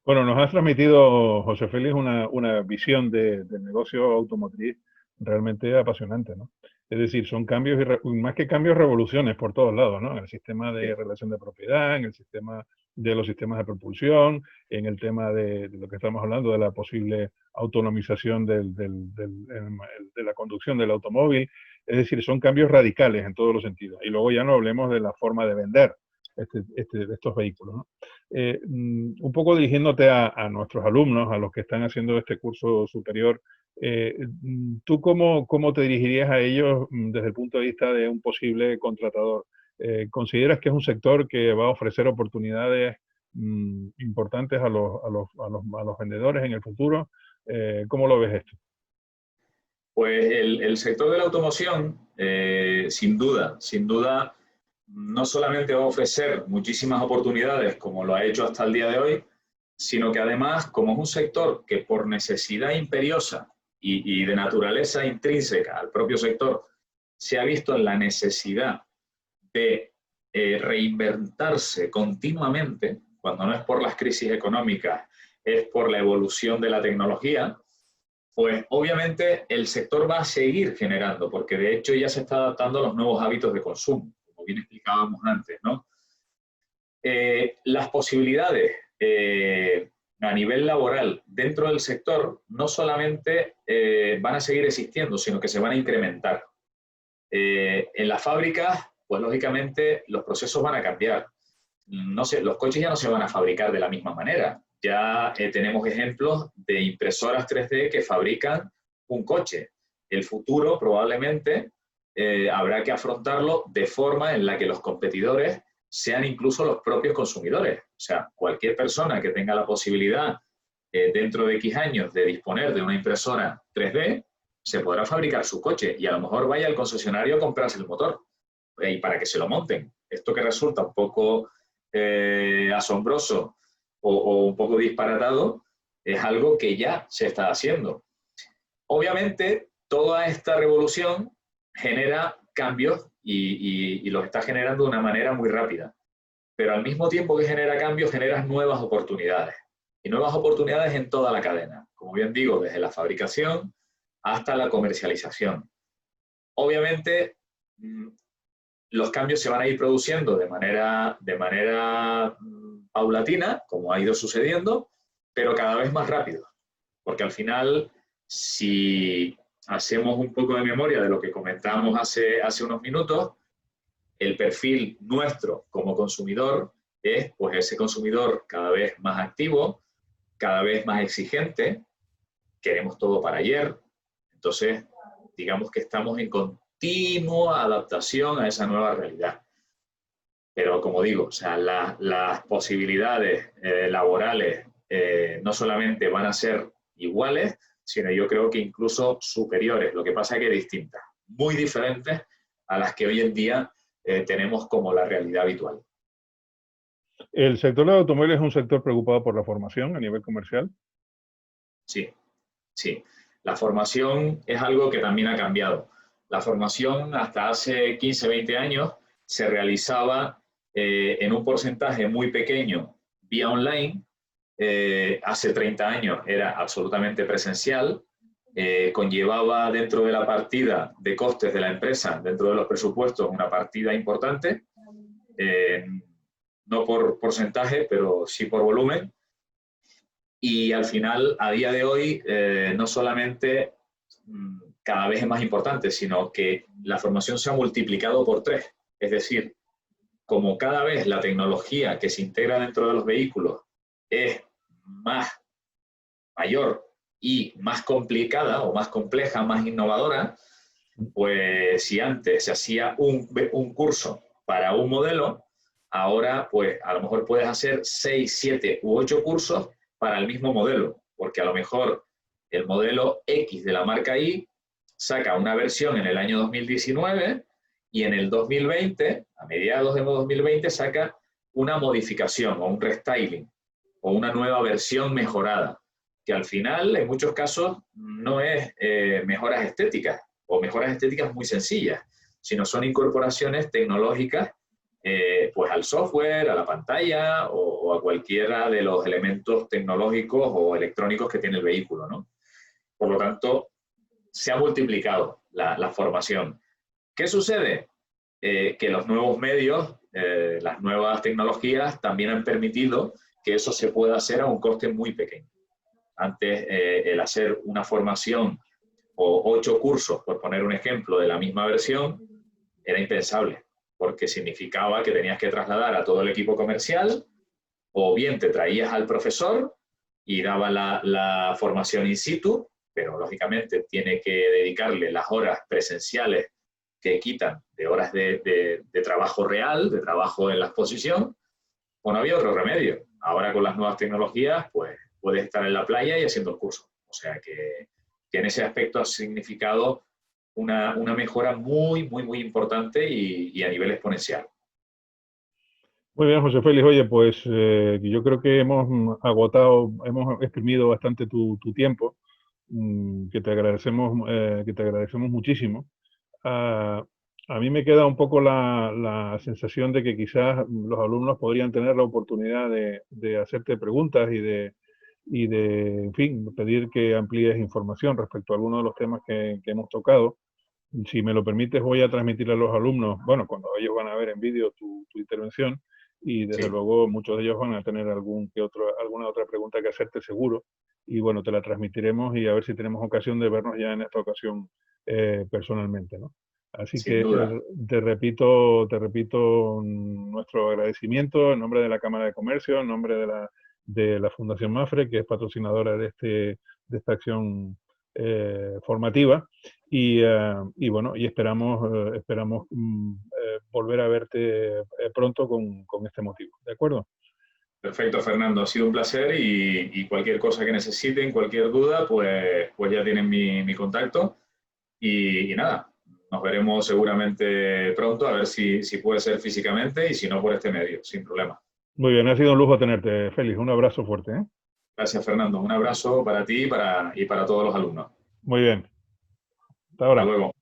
Bueno, nos has transmitido, José Félix, una visión del negocio automotriz realmente apasionante, ¿no? Es decir, son cambios, más que cambios, revoluciones por todos lados, ¿no? En el sistema de relación de propiedad, en el sistema de los sistemas de propulsión, en el tema de lo que estamos hablando, de la posible autonomización de la conducción del automóvil. Es decir, son cambios radicales en todos los sentidos. Y luego ya no hablemos de la forma de vender estos vehículos, ¿no? Un poco dirigiéndote a nuestros alumnos, a los que están haciendo este curso superior, ¿tú cómo te dirigirías a ellos desde el punto de vista de un posible contratador? ¿Consideras que es un sector que va a ofrecer oportunidades importantes a los vendedores en el futuro? ¿Cómo lo ves esto? Pues el sector de la automoción, sin duda, no solamente va a ofrecer muchísimas oportunidades como lo ha hecho hasta el día de hoy, sino que además, como es un sector que por necesidad imperiosa y de naturaleza intrínseca al propio sector, se ha visto en la necesidad de reinventarse continuamente, cuando no es por las crisis económicas, es por la evolución de la tecnología, pues obviamente el sector va a seguir generando, porque de hecho ya se está adaptando a los nuevos hábitos de consumo, como bien explicábamos antes, ¿no? Las posibilidades a nivel laboral dentro del sector no solamente van a seguir existiendo, sino que se van a incrementar. En las fábricas, pues lógicamente los procesos van a cambiar. No sé, los coches ya no se van a fabricar de la misma manera. Ya tenemos ejemplos de impresoras 3D que fabrican un coche. El futuro probablemente habrá que afrontarlo de forma en la que los competidores sean incluso los propios consumidores. O sea, cualquier persona que tenga la posibilidad dentro de X años de disponer de una impresora 3D, se podrá fabricar su coche y a lo mejor vaya al concesionario a comprarse el motor y para que se lo monten. Esto que resulta un poco asombroso o un poco disparatado, es algo que ya se está haciendo. Obviamente, toda esta revolución genera cambios y los está generando de una manera muy rápida. Pero al mismo tiempo que genera cambios, genera nuevas oportunidades. Y nuevas oportunidades en toda la cadena. Como bien digo, desde la fabricación hasta la comercialización. Obviamente, los cambios se van a ir produciendo de manera paulatina, como ha ido sucediendo, pero cada vez más rápido. Porque al final, si hacemos un poco de memoria de lo que comentábamos hace unos minutos, el perfil nuestro como consumidor es pues ese consumidor cada vez más activo, cada vez más exigente, queremos todo para ayer. Entonces, digamos que estamos en continua adaptación a esa nueva realidad. Pero como digo, o sea, las posibilidades laborales no solamente van a ser iguales, sino yo creo que incluso superiores. Lo que pasa es que distintas, muy diferentes a las que hoy en día tenemos como la realidad habitual. ¿El sector del automóvil es un sector preocupado por la formación a nivel comercial? Sí, sí. La formación es algo que también ha cambiado. La formación hasta hace 15, 20 años se realizaba en un porcentaje muy pequeño vía online. Hace 30 años era absolutamente presencial. Conllevaba dentro de la partida de costes de la empresa, dentro de los presupuestos, una partida importante. No por porcentaje, pero sí por volumen. Y al final, a día de hoy, no solamente cada vez es más importante, sino que la formación se ha multiplicado por 3. Es decir, como cada vez la tecnología que se integra dentro de los vehículos es mayor y más complicada o más compleja, más innovadora, pues si antes se hacía un curso para un modelo, ahora pues a lo mejor puedes hacer 6, 7 u 8 cursos para el mismo modelo, porque a lo mejor el modelo X de la marca Y saca una versión en el año 2019 y en el 2020, a mediados de 2020, saca una modificación o un restyling o una nueva versión mejorada, que al final en muchos casos no es mejoras estéticas o mejoras estéticas muy sencillas, sino son incorporaciones tecnológicas pues al software, a la pantalla o a cualquiera de los elementos tecnológicos o electrónicos que tiene el vehículo, ¿no? Por lo tanto, se ha multiplicado la formación. ¿Qué sucede? Que los nuevos medios, las nuevas tecnologías también han permitido que eso se pueda hacer a un coste muy pequeño. Antes, el hacer una formación o 8 cursos, por poner un ejemplo, de la misma versión, era impensable, porque significaba que tenías que trasladar a todo el equipo comercial, o bien te traías al profesor y daba la formación in situ, pero lógicamente tiene que dedicarle las horas presenciales que quitan de horas de trabajo real, de trabajo en la exposición, o no había otro remedio. Ahora con las nuevas tecnologías, pues puedes estar en la playa y haciendo el curso. O sea que en ese aspecto ha significado una mejora muy, muy, muy importante y a nivel exponencial. Muy bien, José Félix. Oye, pues yo creo que hemos hemos exprimido bastante tu tiempo, que te agradecemos muchísimo. A mí me queda un poco la sensación de que quizás los alumnos podrían tener la oportunidad de hacerte preguntas en fin, pedir que amplíes información respecto a algunos de los temas que hemos tocado. Si me lo permites, voy a transmitirle a los alumnos, bueno, cuando ellos van a ver en vídeo tu intervención, y desde luego muchos de ellos van a tener alguna otra pregunta que hacerte seguro, y bueno, te la transmitiremos y a ver si tenemos ocasión de vernos ya en esta ocasión personalmente, ¿no? Así que te repito nuestro agradecimiento en nombre de la Cámara de Comercio, en nombre de la Fundación MAFRE, que es patrocinadora de esta acción formativa, y bueno, y esperamos volver a verte pronto con este motivo. ¿De acuerdo? Perfecto, Fernando. Ha sido un placer y cualquier cosa que necesiten, cualquier duda, pues ya tienen mi contacto. Y nada, nos veremos seguramente pronto, a ver si puede ser físicamente y si no por este medio, sin problema. Muy bien, ha sido un lujo tenerte, Félix. Un abrazo fuerte, ¿eh? Gracias, Fernando. Un abrazo para ti y para todos los alumnos. Muy bien. Hasta ahora. Hasta luego.